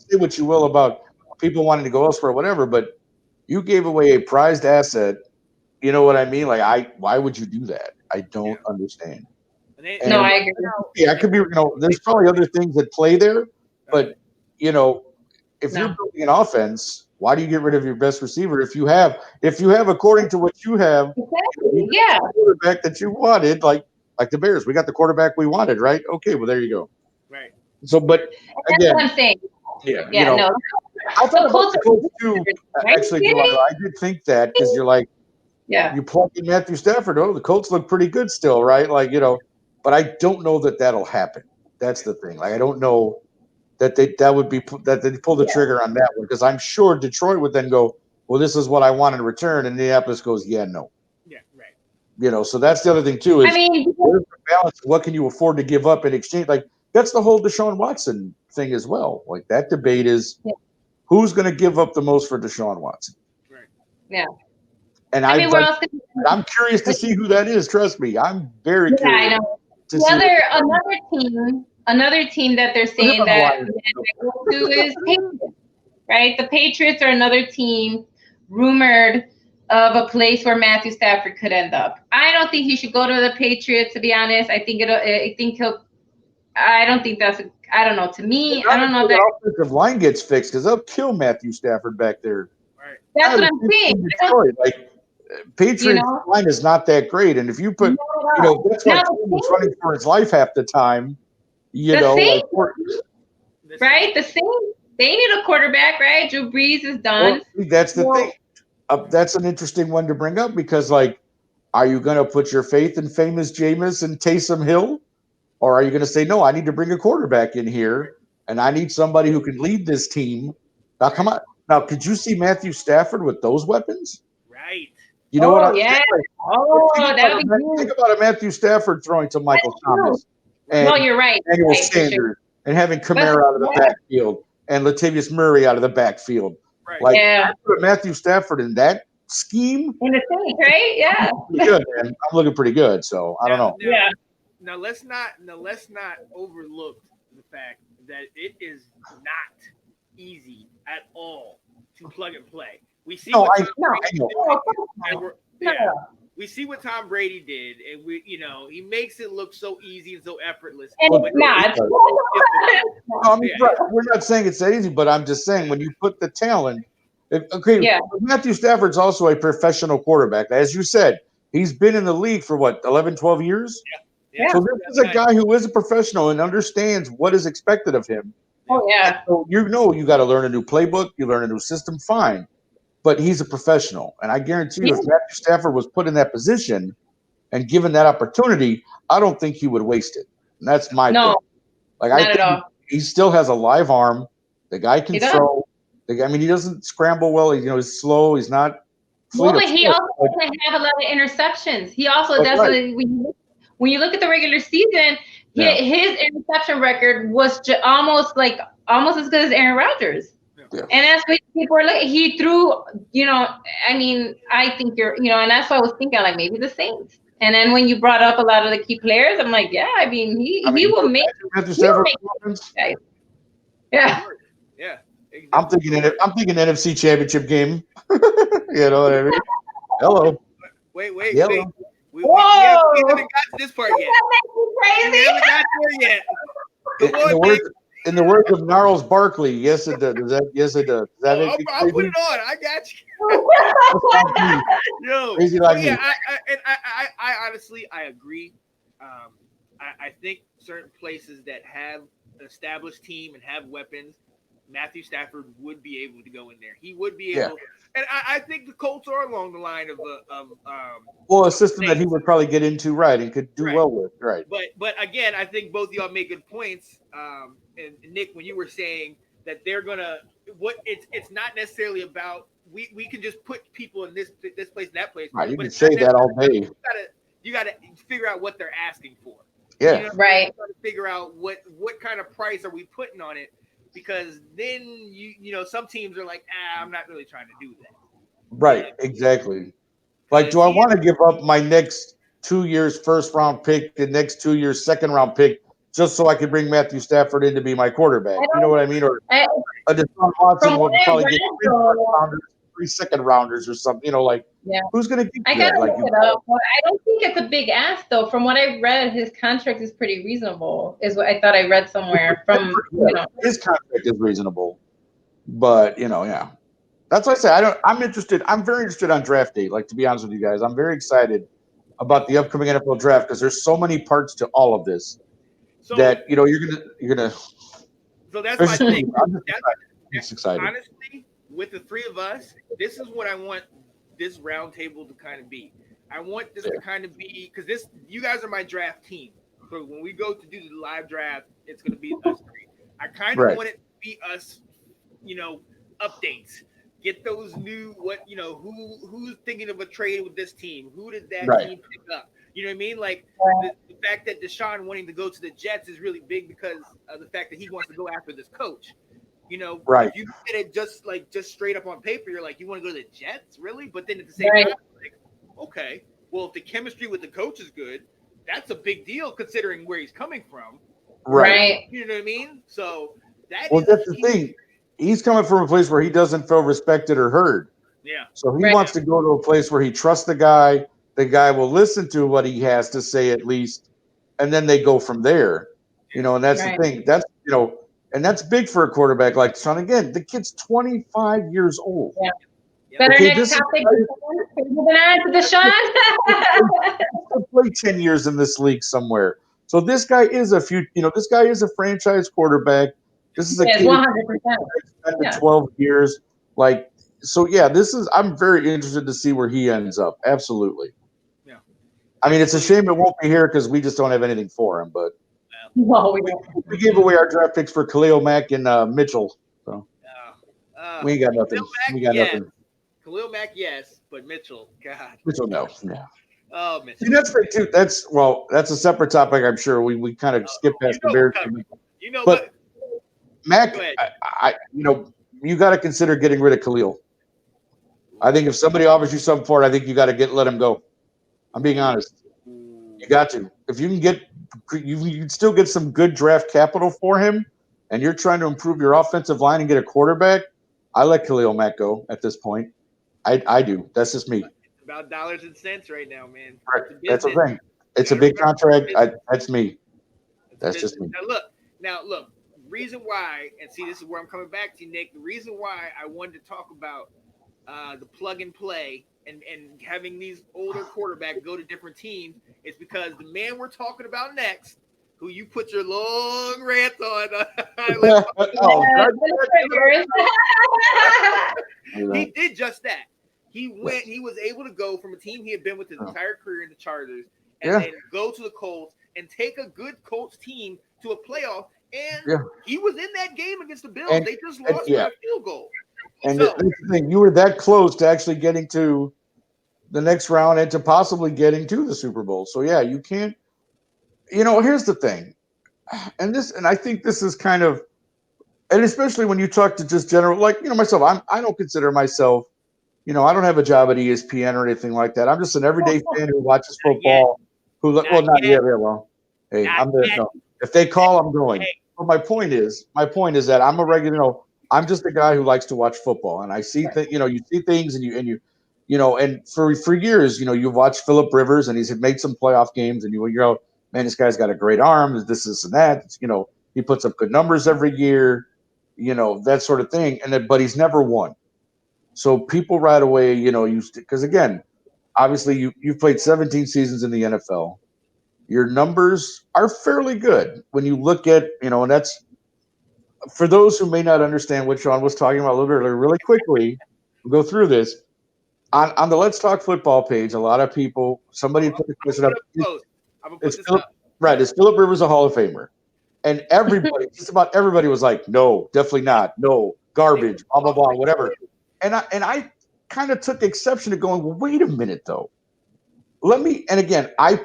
say what you will about people wanting to go elsewhere, or whatever, but you gave away a prized asset. You know what I mean? Like, why would you do that? I don't understand. No, I agree. Yeah, I could be. There's probably other things that play there, but if you're building an offense, why do you get rid of your best receiver if you have, according to what you have, the quarterback that you wanted, like the Bears, we got the quarterback we wanted, right? Okay, well there you go. Right. So, but that's again, what I'm saying. Yeah, no. I thought about the Colts too. Right? Actually, Delilah, I did think that because you're like, Yeah. you plug in Matthew Stafford. Oh, the Colts look pretty good still, right? Like, but I don't know that that'll happen. That's the thing. Like, I don't know that they pull the trigger on that one, because I'm sure Detroit would then go, well, this is what I want in return, and Indianapolis goes, yeah, no. Yeah, right. So that's the other thing too. Is there's the balance. What can you afford to give up in exchange? Like, that's the whole Deshaun Watson thing as well. Like, that debate is who's going to give up the most for Deshaun Watson. Right. Yeah. And I'm curious to see who that is. Trust me, I'm very curious. I know. Another team that they're saying that will do is Patriots, right? The Patriots are another team rumored of a place where Matthew Stafford could end up. I don't think he should go to the Patriots, to be honest. I don't think that's. I don't know. To me, I don't know that the offensive line gets fixed, because they'll kill Matthew Stafford back there. Right. That's what I'm saying. Detroit, like, Patriots line is not that great, and if you put, that's why he's running for his life half the time. Right? The Saints, they need a quarterback, right? Drew Brees is done. Well, that's the thing. That's an interesting one to bring up, because, like, are you going to put your faith in famous Jameis and Taysom Hill, or are you going to say, no, I need to bring a quarterback in here, and I need somebody who can lead this team? Now, come on. Now, could you see Matthew Stafford with those weapons? Right. You know what I'm saying? Think about a Matthew Stafford throwing to Michael Thomas. No, you're right. Emmanuel Sanders, and having Kamara out of the backfield, and Latavius Murray out of the backfield. Right. Like, I put Matthew Stafford in that scheme. In the Saints, right? Yeah. Pretty good, man. I'm looking pretty good, so I don't know. Now let's not overlook the fact that it is not easy at all to plug and play. We see we see what Tom Brady did, and he makes it look so easy and so effortless. And it's not. We're not saying it's that easy, but I'm just saying, when you put the talent. Matthew Stafford's also a professional quarterback. As you said, he's been in the league for 11, 12 years? Yeah. So this is a guy who is a professional and understands what is expected of him. Oh, yeah. So you got to learn a new playbook, you learn a new system, fine. But he's a professional. And I guarantee you, if Matthew Stafford was put in that position and given that opportunity, I don't think he would waste it. And that's my thing. Like, I think he still has a live arm. The guy can throw. He doesn't scramble well. He's slow. He's not. Well, but he also doesn't have a lot of interceptions. He also doesn't. When you look at the regular season, his interception record was almost as good as Aaron Rodgers. Yeah. And that's what people are looking. He threw, I think and that's why I was thinking, like, maybe the Saints. And then when you brought up a lot of the key players, I'm like, he will make. Yeah. Yeah. Exactly. I'm thinking NFC Championship game. You know what I mean? Hello. Wait. Yellow. We haven't got to this part yet. That makes you crazy. We haven't got there yet. In the words of Gnarls Barkley, yes it does. Yes it does. Does that make it I'll put crazy? it on. I got you. Yo, Crazy like me. I honestly I agree. I think certain places that have an established team and have weapons, Matthew Stafford would be able to go in there. He would be able, and I think the Colts are along the line of a system that he would probably get into and could do well with, right? But again, I think both of y'all make good points. And Nick, when you were saying that they're gonna it's not necessarily about we can just put people in this place and that place. Right, you but can say that all day. You gotta figure out what they're asking for. Yeah, you know, right. Try to figure out what kind of price are we putting on it, because then you know some teams are like, I'm not really trying to do that. Right, exactly. Like, do I want to give up my next 2 years first round pick, the next 2 years second round pick, just so I can bring Matthew Stafford in to be my quarterback? You know what I mean? Or a Deshaun Watson would probably get 3 second rounders or something. You know, like who's going to give you that? Like, I don't think it's a big ask though. From what I read, his contract is pretty reasonable. Is what I thought I read somewhere. From his contract is reasonable, but that's what I say. I'm interested. I'm very interested on draft day. Like, to be honest with you guys, I'm very excited about the upcoming NFL draft because there's so many parts to all of this that you're gonna. So that's my thing. I'm just excited. Honestly, with the three of us, this is what I want this roundtable to kind of be. I want this to kind of be, because you guys are my draft team. So when we go to do the live draft, it's going to be us three. I kind of want it to be us, updates. Get those new who's thinking of a trade with this team? Who did that team pick up? You know what I mean? Like the fact that Deshaun wanting to go to the Jets is really big because of the fact that he wants to go after this coach. If you get it just straight up on paper, you're like, you want to go to the Jets, really? But then at the same time, like, okay, well, if the chemistry with the coach is good, that's a big deal considering where he's coming from. Right. You know what I mean? So that's the thing. He's coming from a place where he doesn't feel respected or heard. Yeah. So he wants to go to a place where he trusts the guy. The guy will listen to what he has to say at least, and then they go from there. And that's the thing. That's and that's big for a quarterback like Sean. Again, the kid's 25 years old. Yeah. Better next topic. Deshaun. He'll play 10 years in this league somewhere. So this guy is this guy is a franchise quarterback. This is a kid 100%. 12 years. I'm very interested to see where he ends up. Absolutely. Yeah. I mean, it's a shame it won't be here because we just don't have anything for him, but we gave away our draft picks for Khalil Mack and Mitchell. So we ain't got nothing. Nothing. Khalil Mack, yes, but Mitchell, God. Mitchell, no. Yeah. Oh, Mitchell. See, that's great too. That's a separate topic. I'm sure we kind of skip past the Bears. But Mac, you got to consider getting rid of Khalil. I think if somebody offers you something for it, I think you got to let him go. I'm being honest. You got to. If you can you can still get some good draft capital for him, and you're trying to improve your offensive line and get a quarterback, I let Khalil Mack go at this point. I do. That's just me. It's about dollars and cents right now, man. Right. That's the thing. It's a big contract. That's me. That's just me. Now look. Reason why, and see, this is where I'm coming back to, Nick. The reason why I wanted to talk about the plug and play and having these older quarterbacks go to different teams is because the man we're talking about next, who you put your long rant on, he did just that. He was able to go from a team he had been with his entire career in the Chargers and then go to the Colts and take a good Colts team to a playoff. And he was in that game against the Bills. They just lost by a field goal. And the thing, you were that close to actually getting to the next round and to possibly getting to the Super Bowl. So you can't. Here's the thing, and I think this is kind of, and especially when you talk to just general, like myself, I don't consider myself, I don't have a job at ESPN or anything like that. I'm just an everyday fan who watches football. Hey, I'm there. No. If they call, I'm going. But my point is that I'm a regular. I'm just a guy who likes to watch football, and I see that. You see things, and for years, you've watched Phillip Rivers, and he's made some playoff games, and you go, man, this guy's got a great arm. This and that. He puts up good numbers every year, that sort of thing. But he's never won. So people right away, because again, obviously you've played 17 seasons in the NFL. Your numbers are fairly good when you look at, and that's for those who may not understand what Sean was talking about a little bit earlier. Really quickly, we'll go through this. On the Let's Talk Football page, a lot of people, somebody put the question up. I'm gonna put this up. Right, is Philip Rivers a Hall of Famer? And everybody, just about everybody, was like, "No, definitely not. No, garbage. Blah blah blah, whatever." And I kind of took exception to going, "Well, wait a minute, though. And again, I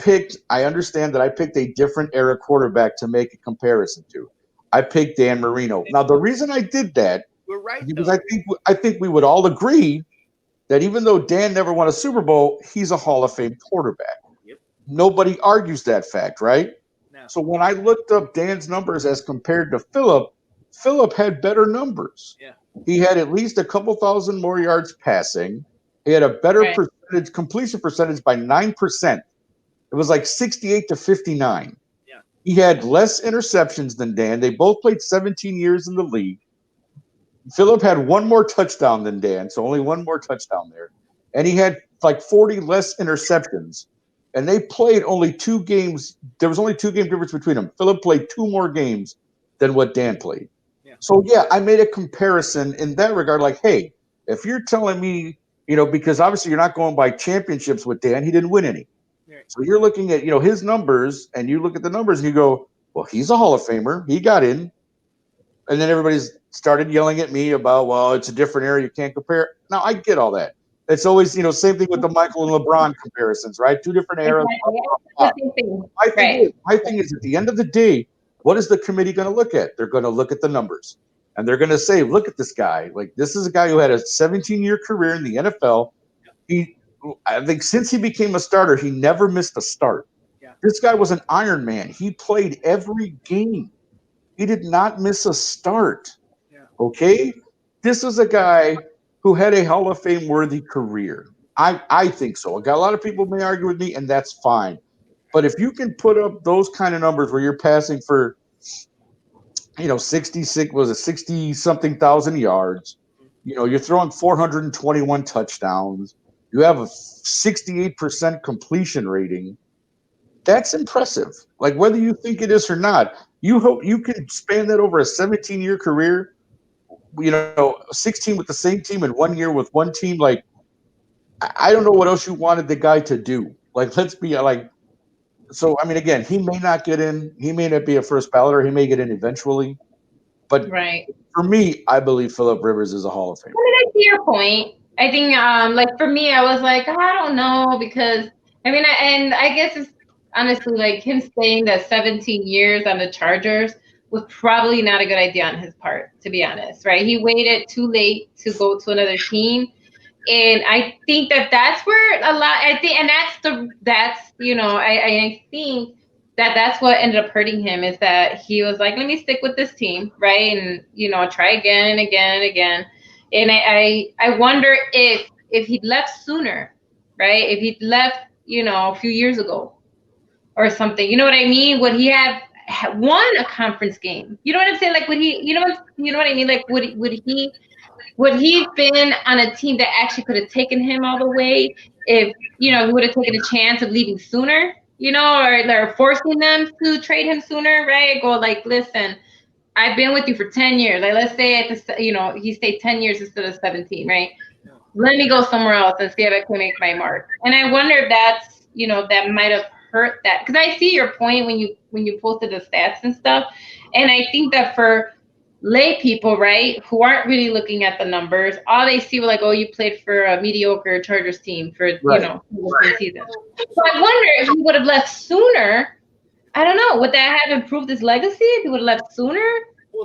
understand that I picked a different era quarterback to make a comparison to. I picked Dan Marino. Now, the reason I did that We're right, because though. I think we would all agree that even though Dan never won a Super Bowl, he's a Hall of Fame quarterback. Yep. Nobody argues that fact, right? No. So when I looked up Dan's numbers as compared to Philip had better numbers. Yeah. He had at least a couple thousand more yards passing. He had a better completion percentage by 9%. It was like 68 to 59. Yeah. He had less interceptions than Dan. They both played 17 years in the league. Philip had one more touchdown than Dan, so only one more touchdown there. And he had like 40 less interceptions. And they played only 2 games. There was only 2 game difference between them. Philip played 2 more games than what Dan played. Yeah. So, yeah, I made a comparison in that regard. Like, hey, if you're telling me, because obviously you're not going by championships with Dan. He didn't win any. Right. So you're looking at, his numbers, and you look at the numbers and you go, well, he's a Hall of Famer. He got in. And then everybody's started yelling at me about, well, it's a different era. You can't compare. Now, I get all that. It's always, same thing with the Michael and LeBron comparisons, right? 2 different eras. Exactly. My thing is, at the end of the day, what is the committee going to look at? They're going to look at the numbers. And they're going to say, look at this guy. Like, this is a guy who had a 17-year career in the NFL. I think since he became a starter, he never missed a start. Yeah. This guy was an Iron Man. He played every game. He did not miss a start. Yeah. Okay? This is a guy who had a Hall of Fame worthy career. I think so. A lot of people may argue with me, and that's fine. But if you can put up those kind of numbers where you're passing for, 60 something thousand yards, you're throwing 421 touchdowns, you have a 68% completion rating. That's impressive. Like, whether you think it is or not, you hope you can span that over a 17-year career, 16 with the same team and 1 year with one team. Like, I don't know what else you wanted the guy to do. Like, let's be like, so, I mean, again, he may not get in. He may not be a first balloter. He may get in eventually. But for me, I believe Philip Rivers is a Hall of Famer. I mean, I see your point. I think, like, for me, I was like, I don't know, because, I mean, I guess it's honestly like him staying that 17 years on the Chargers was probably not a good idea on his part, to be honest, right? He waited too late to go to another team. And I think that's where I think that's what ended up hurting him, is that he was like, let me stick with this team, right? And, try again and again and again. And I wonder if he'd left sooner, right? If he'd left, a few years ago or something, you know what I mean? Would he have won a conference game? You know what I'm saying? Like, would he, you know what I mean? Like, would he have been on a team that actually could have taken him all the way if, he would have taken a chance of leaving sooner, or forcing them to trade him sooner, right? Go like, listen, I've been with you for 10 years. Like, let's say he stayed 10 years instead of 17, right? Let me go somewhere else and see if I can make my mark. And I wonder if that's, that might have hurt that. Because I see your point when you posted the stats and stuff. And I think that for lay people, right, who aren't really looking at the numbers, all they see was like, oh, you played for a mediocre Chargers team for, right. Season. So I wonder if he would have left sooner. I don't know. Would that have improved his legacy if he would have left sooner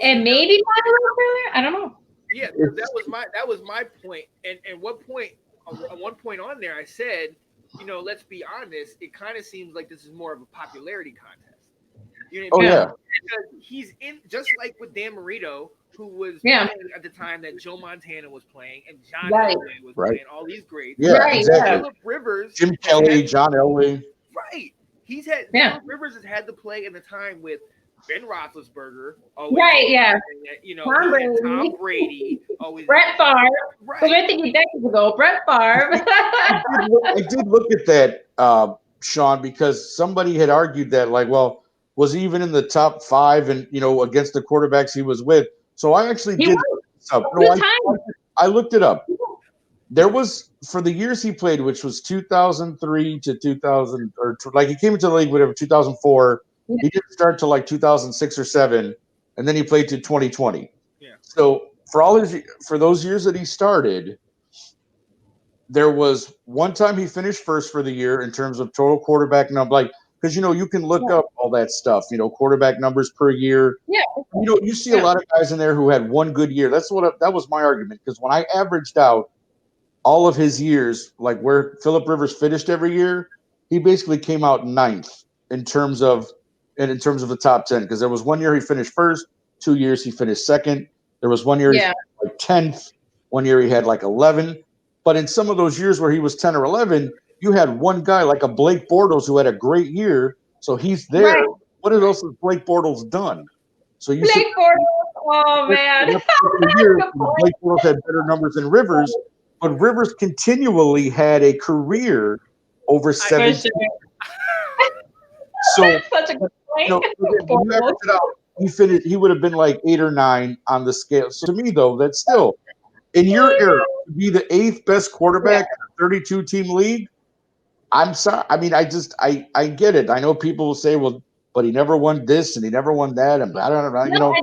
and maybe gone a little further? I don't know. Yeah, that was my point. And at one point on there, I said, let's be honest, it kind of seems like this is more of a popularity contest. You know what I mean? Yeah. Because he's in, just like with Dan Marino, who was Yeah. playing at the time that Joe Montana was playing and John Right. Elway was playing, all these greats. Yeah, Right, exactly. Philip Rivers, Jim Kelly, John Elway. right? He's had Yeah. Philip Rivers has had to play in the time with Ben Roethlisberger. Right, yeah. You know, Tom Brady. Always Brett Favre. Right. So we're thinking decades ago. Brett Favre. I did look at that, Sean, because somebody had argued that, like, well, was he even in the top 5 and, you know, against the quarterbacks he was with? So I actually He did was. look this up. Good No, time. I looked it up. There was, for the years he played, which was 2003 to 2000, or like he came into the league, whatever, 2004. Yeah. He didn't start till like 2006 or 7, and then he played to 2020. Yeah. So for those years that he started, there was one time he finished first for the year in terms of total quarterback number, like, because you know you can look up all that stuff, you know, quarterback numbers per year. Yeah. You know, you see a lot of guys in there who had one good year. That was my argument, because when I averaged out all of his years, like where Phillip Rivers finished every year, he basically came out 9th in terms of the top 10. Because there was one year he finished first, 2 years he finished second. There was one year he finished like 10th. One year he had like 11. But in some of those years where he was 10 or 11, you had one guy like a Blake Bortles who had a great year, so he's there. Right. What else has Blake Bortles done? So you Blake Bortles. Oh man. Blake Bortles had better numbers than Rivers, but Rivers continually had a career over 7. Sure. So That's such a good point. you know, when you average it out, he would have been like 8 or 9 on the scale. So to me, though, that's still in your era to be the 8th best quarterback in a 32-team league. I'm sorry. I mean, I get it. I know people will say, well, but he never won this and he never won that, and I don't know. You know,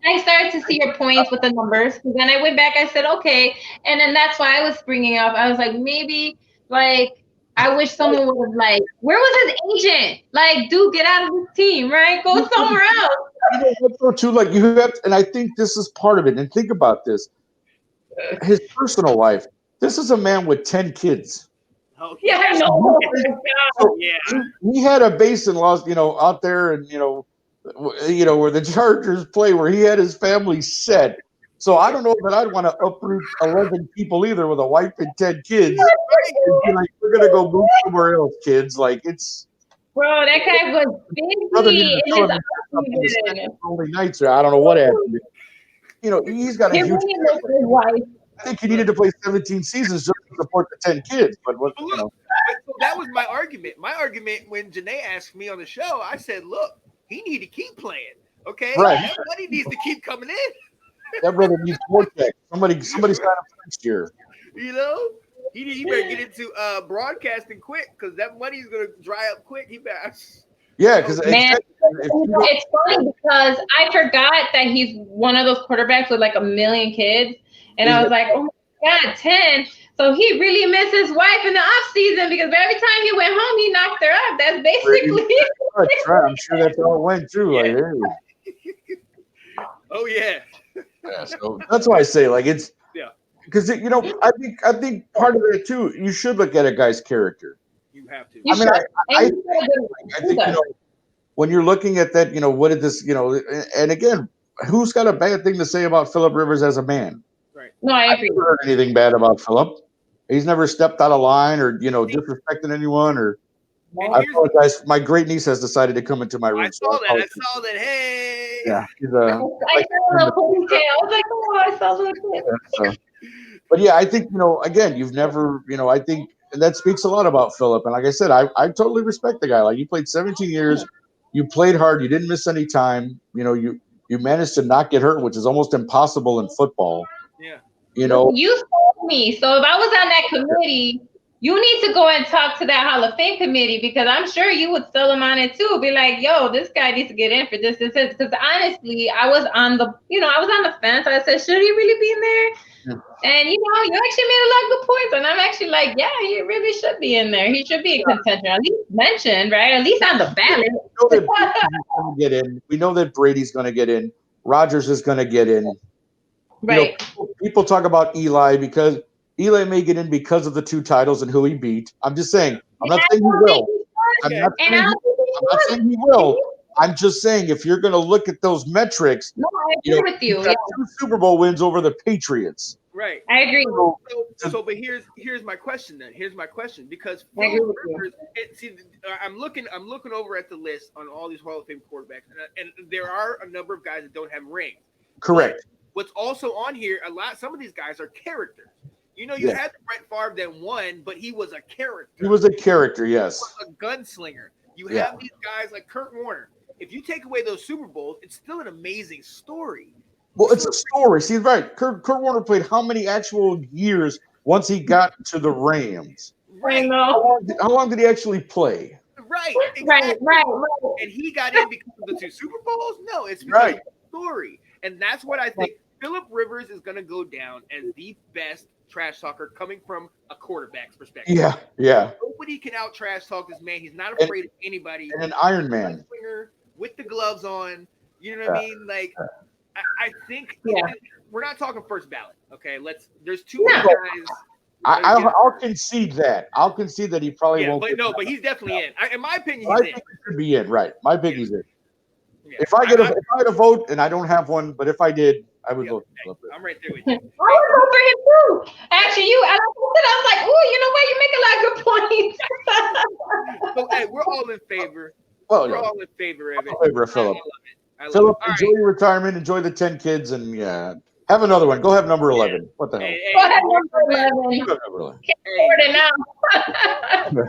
I started to see your points with the numbers. Then I went back. I said, okay, and then that's why I was bringing up. I was like, maybe like I wish someone would have like, where was his agent? Like, dude, get out of this team, right? Go somewhere else. You know what, though, too? Like you have, and I think this is part of it. And think about this: his personal life. This is a man with 10 kids. Oh, yeah, I know. So he had a base in Los, you know, out there, and you know, where the Chargers play, where he had his family set. So I don't know that I'd want to uproot 11 people either with a wife and 10 kids. Like, we're gonna go move somewhere else, kids. Like it's. Bro, that guy was busy in his only nights. I don't know what happened. You know, he's got a huge. Wife. I think he needed to play 17 seasons just to support the 10 kids. But what, you know. So that was my argument. My argument when Janae asked me on the show, I said, "Look, he need to keep playing. Okay, right. That money needs to keep coming in. That brother needs more checks. Somebody sign up next year. You know, he better get into broadcasting quick, because that money is gonna dry up quick. He better." Yeah, because it's funny because I forgot that he's one of those quarterbacks with like 1 million kids, and I was like, oh my God, 10. So he really missed his wife in the off season, because every time he went home, he knocked her up. That's basically. That's right. I'm sure that's how it went too. Yeah. Like, hey. Oh yeah. Yeah. So that's why I say, like, it's because you know, I think part of it too. You should look at a guy's character. You have to. I think you know, when you're looking at that, you know, what did this, you know, and again, who's got a bad thing to say about Phillip Rivers as a man? Right. No, I agree. I've never heard anything bad about Phillip. He's never stepped out of line or, you know, disrespecting anyone. Or I apologize. My great niece has decided to come into my room. I saw that. Hey. Yeah. She's I saw the ponytail. I was like, oh, I saw the so, but yeah, I think, you know, again, you've never, you know, I think that speaks a lot about Phillip. And like I said, I totally respect the guy. Like, you played 17 years. You played hard. You didn't miss any time. You know, you managed to not get hurt, which is almost impossible in football. Yeah. You know, you told me. So if I was on that committee, you need to go and talk to that Hall of Fame committee, because I'm sure you would sell them on it too. Be like, yo, this guy needs to get in for this. Because honestly, I was on the fence. I said, should he really be in there? Yeah. And you know, you actually made a lot of good points, and I'm actually like, yeah, he really should be in there. He should be a contention, at least mentioned, right? At least on the ballot. We know that Brady's going to get in. Rodgers is going to get in. Right. You know, people talk about Eli because Eli may get in because of the 2 titles and who he beat. I'm just saying. I'm not saying he will. I'm not saying he will. I'm just saying, if you're going to look at those metrics, no, I agree with you. Got 2 Super Bowl wins over the Patriots. Right. I agree. But here's my question then. Here's my question because I agree Philip with you. Rivers. I'm looking over at the list on all these Hall of Fame quarterbacks, and there are a number of guys that don't have rings. Correct. But what's also on here, some of these guys are characters. You know, you Yes. had Brett Favre that won, but he was a character. He was a character, yes. He was a gunslinger. You Yeah. have these guys like Kurt Warner. If you take away those Super Bowls, it's still an amazing story. Well, it's a story. See, right. Kurt Warner played how many actual years once he got to the Rams? I Right. know. How long did he actually play? Right. Exactly. Right. And he got in because of the 2 Super Bowls? No, it's because Right. of the story. And that's what I think. Philip Rivers is going to go down as the best trash talker coming from a quarterback's perspective. Yeah. Nobody can out trash talk this man. He's not afraid of anybody. And an Iron Man. With the gloves on. You know what I mean? Like, I think we're not talking first ballot. Okay, there's 2 guys. I'll concede that. I'll concede that he probably won't. But he's definitely in. In my opinion, I he's think in. he should be in. Right. My pick, he's in. Yeah. If I had a vote, and I don't have one, but if I did, I would vote for Philip Rivers. I'm right there with you. I would vote for him too. Actually, I was like, oh, you know what? You make a lot of good points. So, hey, we're all in favor. Well, We're all in favor of it. in favor of Philip. I love Philip, it. enjoy your retirement. Enjoy the 10 kids, and have another one. Go have number 11. What the hell? Go ahead, number 11. Go have number 11. Can't afford it now.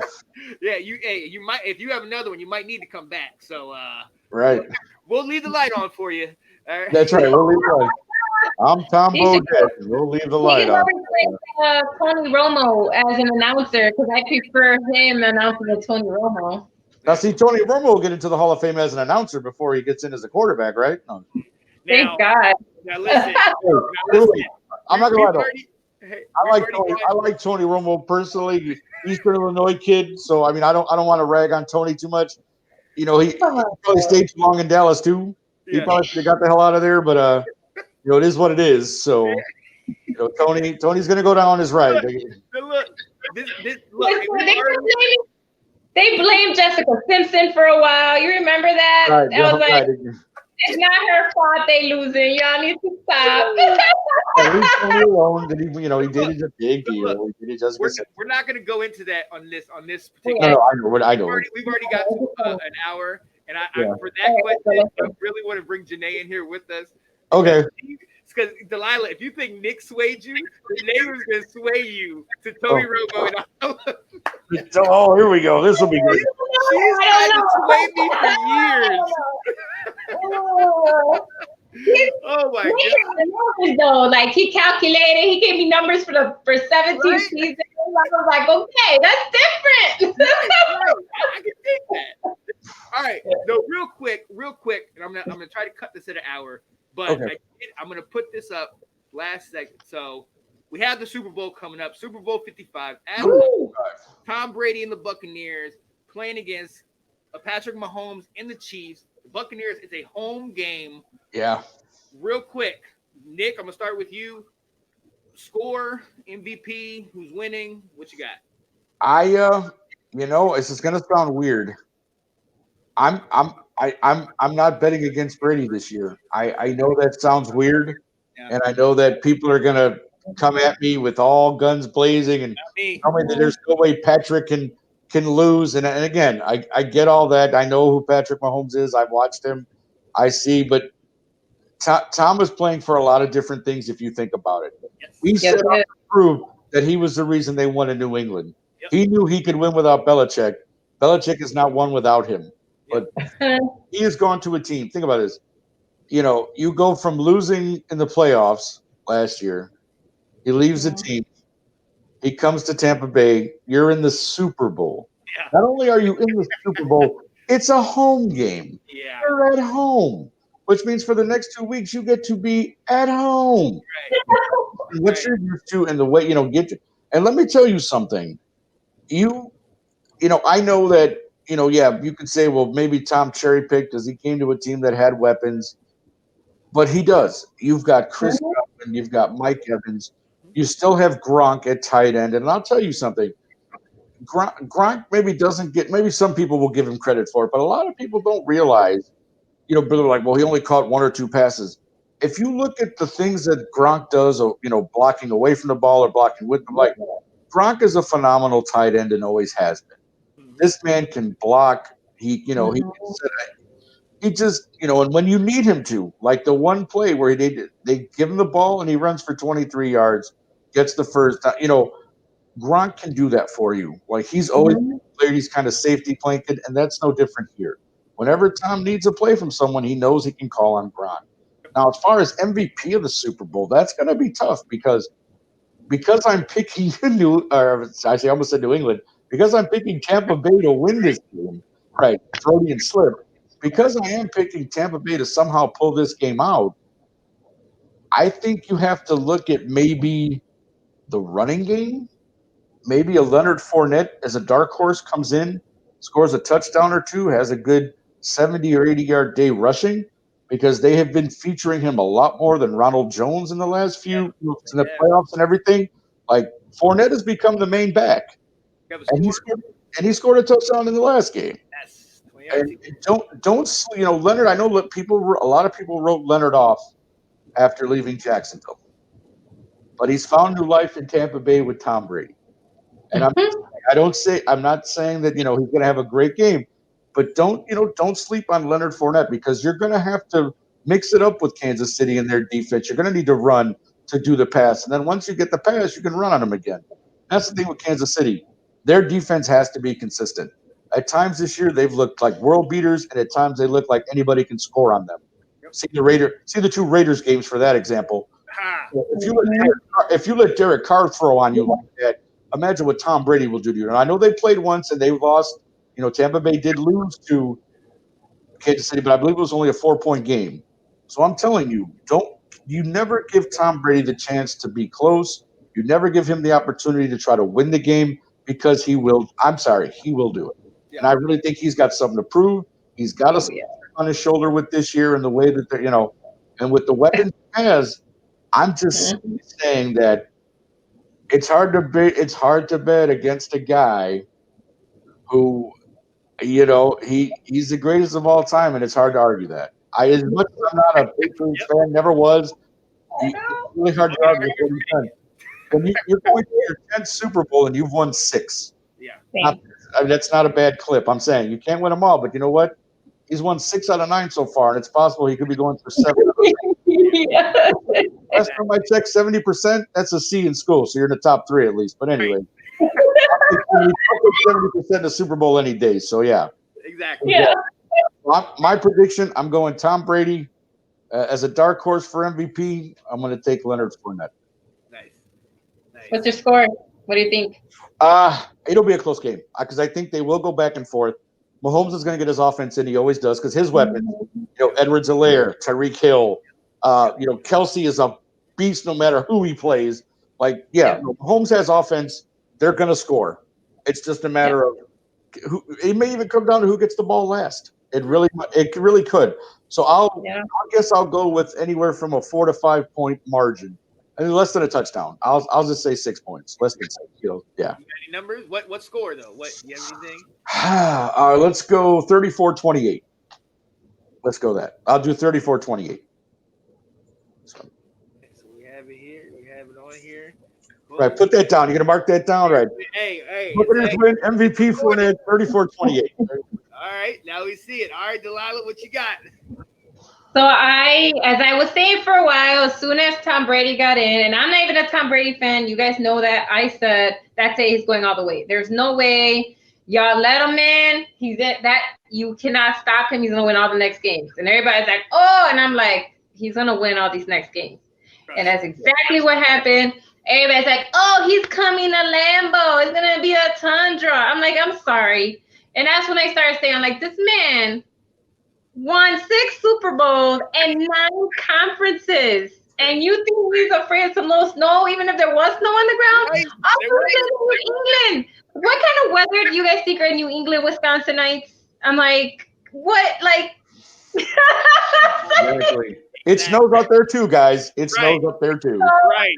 Yeah, you might if you have another one, you might need to come back. So Right. we'll leave the light on for you. All right. That's right. We'll leave the light. I'm Tom Bodett. We'll leave the light on. Tony Romo as an announcer because I prefer him announcing than Tony Romo. Now, see, Tony Romo will get into the Hall of Fame as an announcer before he gets in as a quarterback, right? No. Thank God. Now listen. I'm not gonna lie Hey, I like Tony Romo personally. Eastern Illinois kid, so I mean, I don't want to rag on Tony too much. You know, he probably stayed too long in Dallas too. He probably should have got the hell out of there, but it is what it is. So, Tony's gonna go down his right. They blamed Jessica Simpson for a while. You remember that? Right, I was like, it's not her fault they losing. Y'all need to stop. Leave Tony alone. He did a big deal. We're not going to go into that on this particular. No, I know. We've already got to an hour, and for that question, I really want to bring Janae in here with us. Okay. Because Delilah, if you think Nick swayed you, Janae was going to sway you to Tony Romo and all. Oh, here we go. This will be great. She's tried to sway me for years. Oh my God! Though, like he calculated, he gave me numbers for 17 seasons. I was like, okay, that's different. I can take that. All right, so real quick, and I'm gonna try to cut this at an hour, but I'm gonna put this up last second. So we have the Super Bowl coming up, Super Bowl 55. Tom Brady and the Buccaneers playing against Patrick Mahomes and the Chiefs. The Buccaneers, it's a home game. Yeah. Real quick, Nick, I'm gonna start with you. Score, MVP, who's winning? What you got? It's just gonna sound weird. I'm not betting against Brady this year. I know that sounds weird, and I know that people are gonna come at me with all guns blazing and tell me that there's no way Patrick can lose. And again, I get all that. I know who Patrick Mahomes is. I've watched him. I see, but Tom was playing for a lot of different things if you think about it. He set up to prove that he was the reason they won in New England. He knew he could win without Belichick. Belichick has not won without him. But he has gone to a team. Think about this. You go from losing in the playoffs last year. He leaves the team. He comes to Tampa Bay. You're in the Super Bowl. Yeah. Not only are you in the Super Bowl, it's a home game. Yeah. You're at home, which means for the next 2 weeks you get to be at home. Right. What you're used to and the way and let me tell you something. I know that you could say, well, maybe Tom cherry picked because he came to a team that had weapons, but he does. You've got Chris Godwin, you've got Mike Evans. You still have Gronk at tight end. And I'll tell you something. Gronk maybe doesn't get – maybe some people will give him credit for it, but a lot of people don't realize, they're like, well, he only caught 1 or 2 passes. if you look at the things that Gronk does, blocking away from the ball or blocking with the like, Gronk is a phenomenal tight end and always has been. Mhm. This man can block. He just, and when you need him to, like the one play where they give him the ball and he runs for 23 yards, gets the first, Gronk can do that for you. Like he's always played, he's kind of safety blanket, and that's no different here. Whenever Tom needs a play from someone, he knows he can call on Gronk. Now, as far as MVP of the Super Bowl, that's going to be tough because I'm picking I almost said New England, because I'm picking Tampa Bay to win this game. Right, Freudian slip. Because I am picking Tampa Bay to somehow pull this game out, I think you have to look at maybe the running game. Maybe a Leonard Fournette as a dark horse comes in, scores a touchdown or two, has a good 70 or 80-yard day rushing, because they have been featuring him a lot more than Ronald Jones in the last few in the playoffs and everything. Like Fournette has become the main back, and he scored a touchdown in the last game. Yes. And don't Leonard. I know a lot of people wrote Leonard off after leaving Jacksonville, but he's found new life in Tampa Bay with Tom Brady. And I'm not saying that he's going to have a great game, but don't sleep on Leonard Fournette, because you're going to have to mix it up with Kansas City and their defense. You're going to need to run to do the pass, and then once you get the pass, you can run on them again. That's the thing with Kansas City. Their defense has to be consistent. At times this year, they've looked like world beaters, and at times they look like anybody can score on them. Yep. See the two Raiders games for that example. If you let Derek Carr throw on you like that, imagine what Tom Brady will do to you. And I know they played once and they lost. Tampa Bay did lose to Kansas City, but I believe it was only a 4-point game. So I'm telling you, you never give Tom Brady the chance to be close. You never give him the opportunity to try to win the game, because he will do it. Yeah. And I really think he's got something to prove. He's got a on his shoulder with this year, and the way that they're, and with the weapons he has, I'm just saying that it's hard to bet against a guy who, he's the greatest of all time, and it's hard to argue that. As much as I'm not a Patriots fan, never was, it's really hard to argue what he's done. When you're going to your 10th Super Bowl and you've won 6. Yeah. That's not a bad clip. I'm saying you can't win them all, but you know what? He's won 6 out of 9 so far, and it's possible he could be going for 7. Last time I checked, 70%, that's a C in school, so you're in the top 3 at least. But anyway, I'll take 70% in the Super Bowl any day, so yeah. Exactly. Yeah. My prediction, I'm going Tom Brady as a dark horse for MVP. I'm going to take Leonard Fournette. Nice. What's your score? What do you think? It'll be a close game, because I think they will go back and forth. Mahomes is going to get his offense in. He always does, because his weapons, Edwards-Helaire, Tyreek Hill, Kelsey is a beast no matter who he plays. Mahomes has offense. They're going to score. It's just a matter of who. It may even come down to who gets the ball last. It really could. So I guess I'll go with anywhere from a 4 to 5 point margin. I mean, less than a touchdown. I'll just say 6 points. Less than 6. Yeah. You got any numbers? What score though? You have anything? Let's go 34-28. Let's go that. I'll do 34-28. So we have it here. We have it on here. Cool. Right, put that down. You're gonna mark that down, right? Hey. Buccaneers win MVP for 34-28. All right, now we see it. All right, Delilah, what you got? So as I was saying for a while, as soon as Tom Brady got in, and I'm not even a Tom Brady fan, you guys know that, I said that day he's going all the way. There's no way y'all let him in. You cannot stop him. He's gonna win all the next games. And everybody's like, oh, and I'm like, he's gonna win all these next games. And that's exactly what happened. Everybody's like, oh, he's coming to Lambeau. It's gonna be a tundra. I'm like, I'm sorry. And that's when I started saying, like, this man won 6 Super Bowls and 9 conferences. And you think he's afraid of some little snow, even if there was snow on the ground? Right. New England. What kind of weather do you guys think are in New England, Wisconsinites? I'm like, what? Like, exactly. It snows up there too, guys. It snows up there too. Right.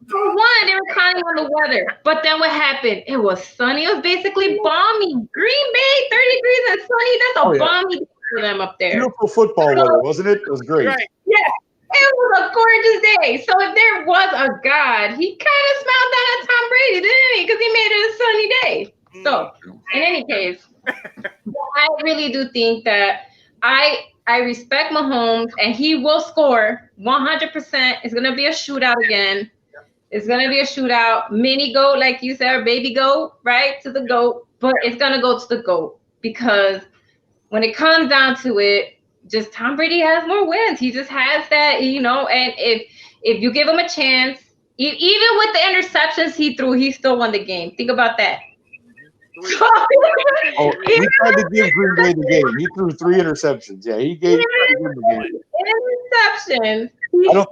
For one, they were counting on the weather. But then what happened? It was sunny. It was basically balmy. Green Bay, 30 degrees and sunny. That's a balmy day for them up there. Beautiful football weather, wasn't it? It was great. Right. Yeah. It was a gorgeous day. So if there was a God, he kind of smiled down at Tom Brady, didn't he? Because he made it a sunny day. So in any case, I really do think that I respect Mahomes, and he will score 100%. It's gonna be a shootout again. It's gonna be a shootout. Mini goat, like you said, or baby goat, right? To the goat, but it's gonna go to the goat because when it comes down to it, just Tom Brady has more wins. He just has that, and if you give him a chance, even with the interceptions he threw, he still won the game. Think about that. He tried to give Green Bay the game. He threw 3 interceptions. Yeah, he gave the game. Interceptions. I don't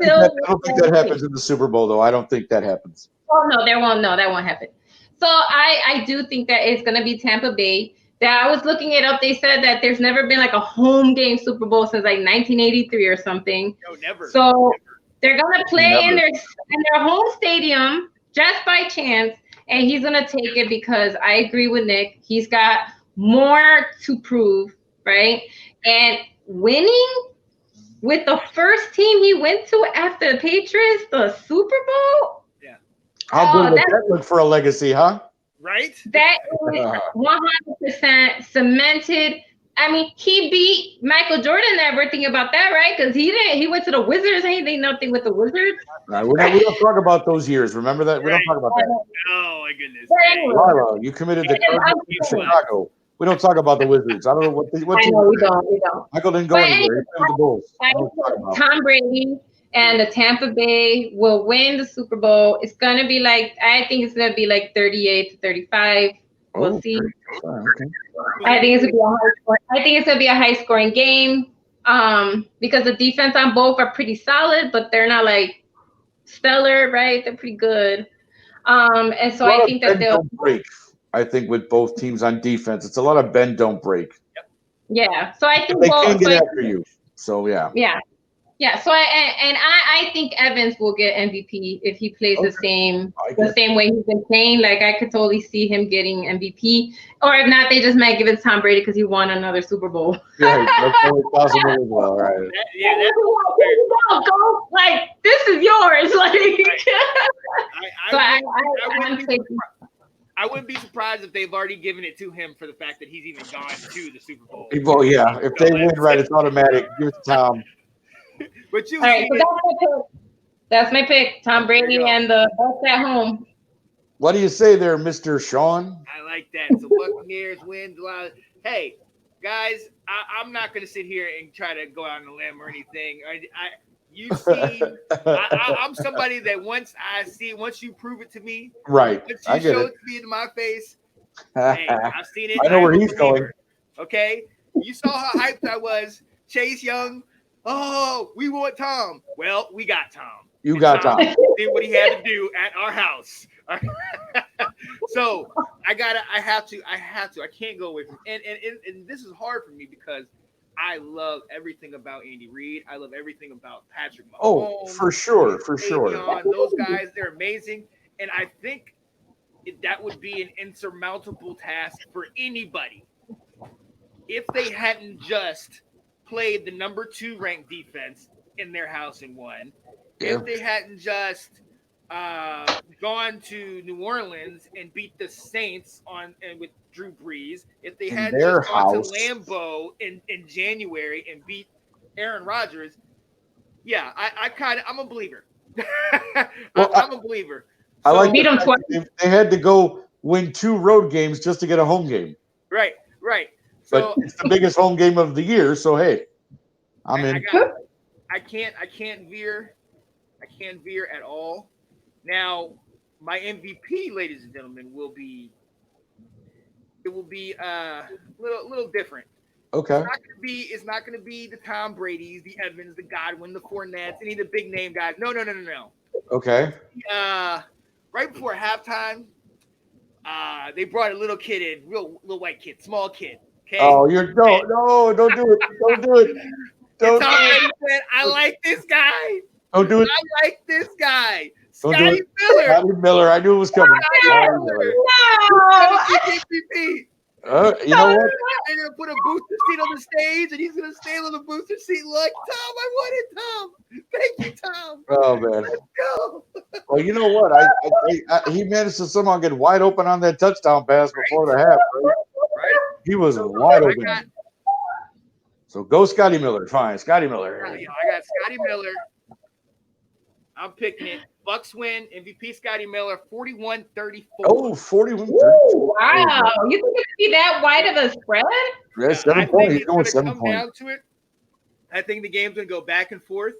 think that happens in the Super Bowl, though. I don't think that happens. Oh no, that won't happen. So I do think that it's gonna be Tampa Bay. That I was looking it up. They said that there's never been like a home game Super Bowl since like 1983 or something. No, never. So never. They're gonna play in their home stadium just by chance, and he's gonna take it because I agree with Nick. He's got more to prove, right? And winning with the first team he went to after the Patriots, the Super Bowl. Yeah. How good would that look for a legacy, huh? Right? That is 100% cemented. I mean, he beat Michael Jordan ever thinking about that, right? Because he went to the Wizards and he did nothing with the Wizards. Right, we don't talk about those years. Remember that? We don't talk about that. Oh my goodness. Delilah, you committed the crime in Chicago. We don't talk about the Wizards. I don't know what I know we don't. Michael didn't go anywhere. He played the Bulls. Tom Brady and the Tampa Bay will win the Super Bowl. It's gonna be I think it's gonna be like 38-35. We'll see. Okay. I think it's gonna be a high scoring game. Because the defense on both are pretty solid, but they're not like stellar, right? They're pretty good. And so I think that they'll break. I think with both teams on defense, it's a lot of bend don't break. Yeah. So I think they can get after you. So yeah. Yeah. So I think Evans will get MVP if he plays the same way he's been playing. Like I could totally see him getting MVP, or if not, they just might give it to Tom Brady because he won another Super Bowl. Yeah, that's always possible as well, right? Like this is yours. Like I wouldn't be surprised if they've already given it to him for the fact that he's even gone to the Super Bowl. Well, yeah, if they win, right, it's automatic. Give it to Tom. But all right, so that's my pick. Tom Brady and the Bucs at home. What do you say there, Mr. Sean? I like that. So Buccaneers win. Hey, guys, I'm not going to sit here and try to go out on a limb or anything. I'm somebody that once you prove it to me, right? Once you show it to me in my face, hey, I've seen it. I know where he's going. Okay, you saw how hyped I was. Chase Young. Oh, we want Tom. Well, we got Tom. You got Tom. Did what he had to do at our house. So I have to. I can't go away from and this is hard for me because I love everything about Andy Reid. I love everything about Patrick Mahomes. Oh, for sure. Those guys, they're amazing. And I think that would be an insurmountable task for anybody if they hadn't just played the number 2 ranked defense in their house and won. Yeah. If they hadn't just gone to New Orleans and beat the Saints with Drew Brees, if they had just gone to Lambeau in January and beat Aaron Rodgers, yeah, I'm a believer. I'm a believer. I like beat them twice. They had to go win 2 road games just to get a home game. Right. So, but it's the biggest home game of the year, so hey, I'm in. I can't veer at all. Now, my MVP, ladies and gentlemen, will be a little different. Okay. It's not gonna be the Tom Brady's, the Evans, the Godwin, the Fournettes, any of the big name guys. No. Okay. Right before halftime, they brought a little kid in, little white kid, small kid. Okay. Oh, don't do it. Don't do it. Don't do it. Said, I like this guy. Don't do it. I like this guy. Scotty Miller. Scotty Miller. I knew it was coming. No. You know what? They're gonna put a booster seat on the stage, and he's gonna stand on the booster seat like, Tom, I want it, Tom. Thank you, Tom. Oh man. Let's go. Well, you know what? He managed to somehow get wide open on that touchdown pass before the half. Right? He was wide open. So go Scotty Miller. Fine, Scotty Miller. I got Scotty Miller. I'm picking it. Bucks win. MVP Scotty Miller, 41-34. Oh, 41. Wow. You think it could be that wide of a spread? Yeah, 7 points. He's going 7 points. Down to it. I think the game's going to go back and forth.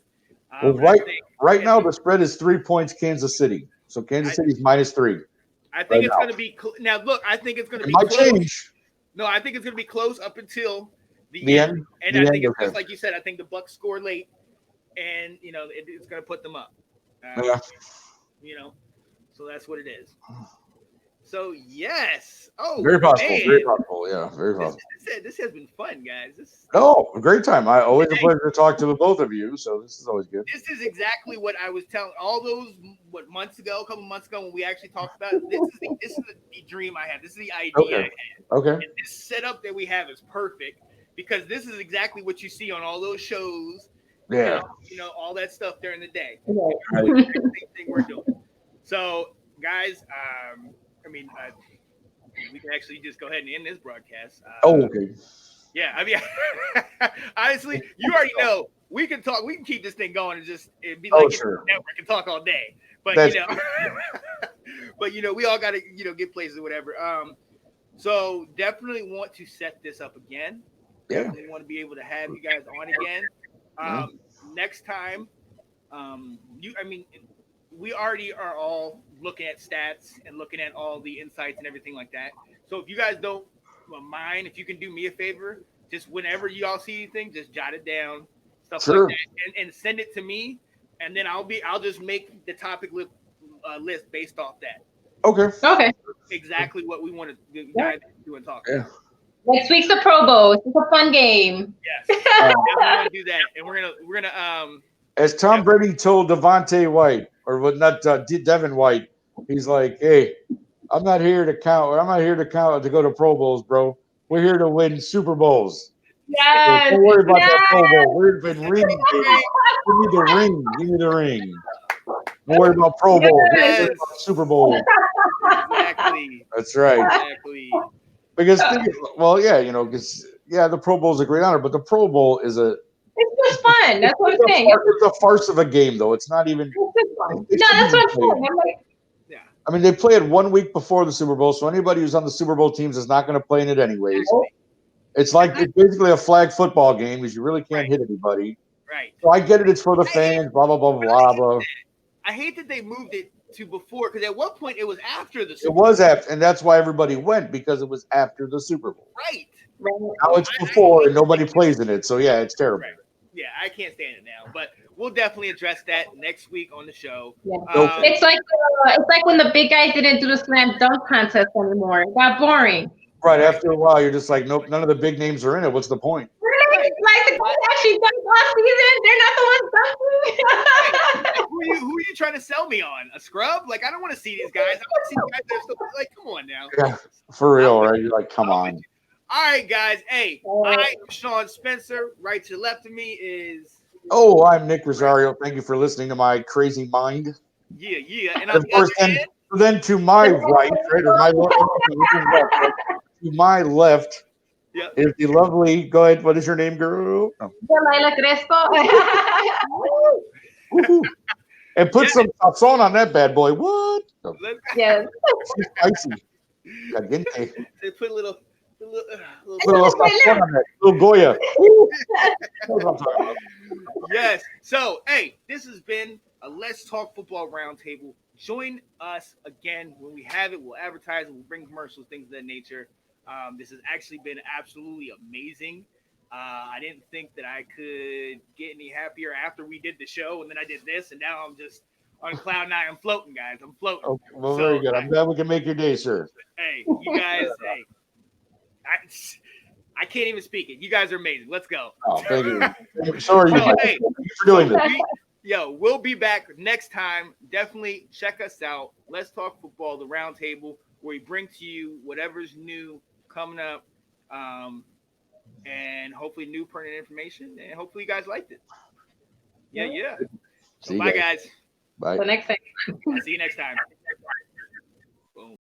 Well, right now, the spread is 3 points, Kansas City. So Kansas City's -3. I think it's going to be now. Look, I think it's going to be might close. Change. No, I think it's going to be close up until the end. And I think it's just like you said. I think the Bucks score late, and it's going to put them up. So that's what it is. So yes. Oh, very possible. Man. Very possible. Yeah, very possible. This has been fun, guys. A great time. Always a pleasure to talk to both of you. So this is always good. This is exactly what I was telling all those a couple months ago when we actually talked about it. This is the dream I had. This is the idea I had. Okay. And this setup that we have is perfect because this is exactly what you see on all those shows. Yeah. All that stuff during the day. Yeah. The same thing we're doing. So, guys, we can actually just go ahead and end this broadcast. Okay. Yeah, I mean, honestly, you already know we can talk. We can keep this thing going and it'd be like network and talk all day. But we all got to get places or whatever. So definitely want to set this up again. Yeah. Definitely want to be able to have you guys on again. Next time, we already are all looking at stats and looking at all the insights and everything like that. So if you guys don't mind, if you can do me a favor, just whenever you all see anything, just jot it down, stuff like that, and send it to me, and then I'll just make the topic list based off that. Okay. Exactly what we want to dive into and talk about. Next week's the Pro Bowl. It's a fun game. Yes, we're gonna do that, and we're gonna as Tom Brady told Devontae White, or not Devin White, he's like, "Hey, I'm not here to count. I'm not here to go to Pro Bowls, bro. We're here to win Super Bowls. Yes. Don't worry about that Pro Bowl. We're in ring, baby. We need the ring. Give me the ring. Don't worry about Pro Bowl. Yes. Super Bowl. Exactly. That's right. Exactly. Because the Pro Bowl is a great honor, but the Pro Bowl is it's just fun. That's what I'm saying. It's a farce of a game, though. It's not even. That's what I'm saying. I mean, they play it 1 week before the Super Bowl, so anybody who's on the Super Bowl teams is not going to play in it anyways. It's basically a flag football game because you really can't hit anybody. Right. So I get it. It's for the fans. Blah blah blah blah blah. I hate that they moved it to before because at one point it was after the It Super Bowl. was after, and that's why everybody went because it was after the Super Bowl. Right. Now it's before, and nobody plays in it. So yeah, it's terrible. Right. Yeah, I can't stand it now, but we'll definitely address that next week on the show. Yeah. It's like when the big guys didn't do the slam dunk contest anymore. It got boring. Right. After a while, you're just like, nope, none of the big names are in it. What's the point? Like the guys actually dunked last season. They're not the ones dunking. Who are you trying to sell me on? A scrub? Like, I don't want to see these guys. I want to see guys that are still like, come on now. Yeah, for real, right? You're like, come on. All right, guys. Hey, I'm Sean Spencer. Right to the left of me is. Oh, I'm Nick Rosario. Thank you for listening to my crazy mind. Yeah. And of course, then to my right, or my left, to my left is the lovely. Go ahead. What is your name, girl? Oh. Delilah Crespo. And put some salt on that bad boy. What? Yes. Spicy. Caliente. They put a little Goya. Yes. So, hey, this has been a Let's Talk Football Roundtable. Join us again when we have it. We'll advertise and we'll bring commercials, things of that nature. This has actually been absolutely amazing. I didn't think that I could get any happier after we did the show, and then I did this, and now I'm just on cloud nine. I'm floating, guys. I'm floating. Okay, well, very good. I'm glad we can make your day, sir. Hey, you guys. Hey, I can't even speak it. You guys are amazing. Let's go. Oh, thank you. Sorry, thank you for doing this. We'll be back next time. Definitely check us out. Let's Talk Football, the Roundtable, where we bring to you whatever's new coming up. And hopefully new pertinent information. And hopefully you guys liked it. Yeah. So bye, guys. Bye. So next time. See you next time.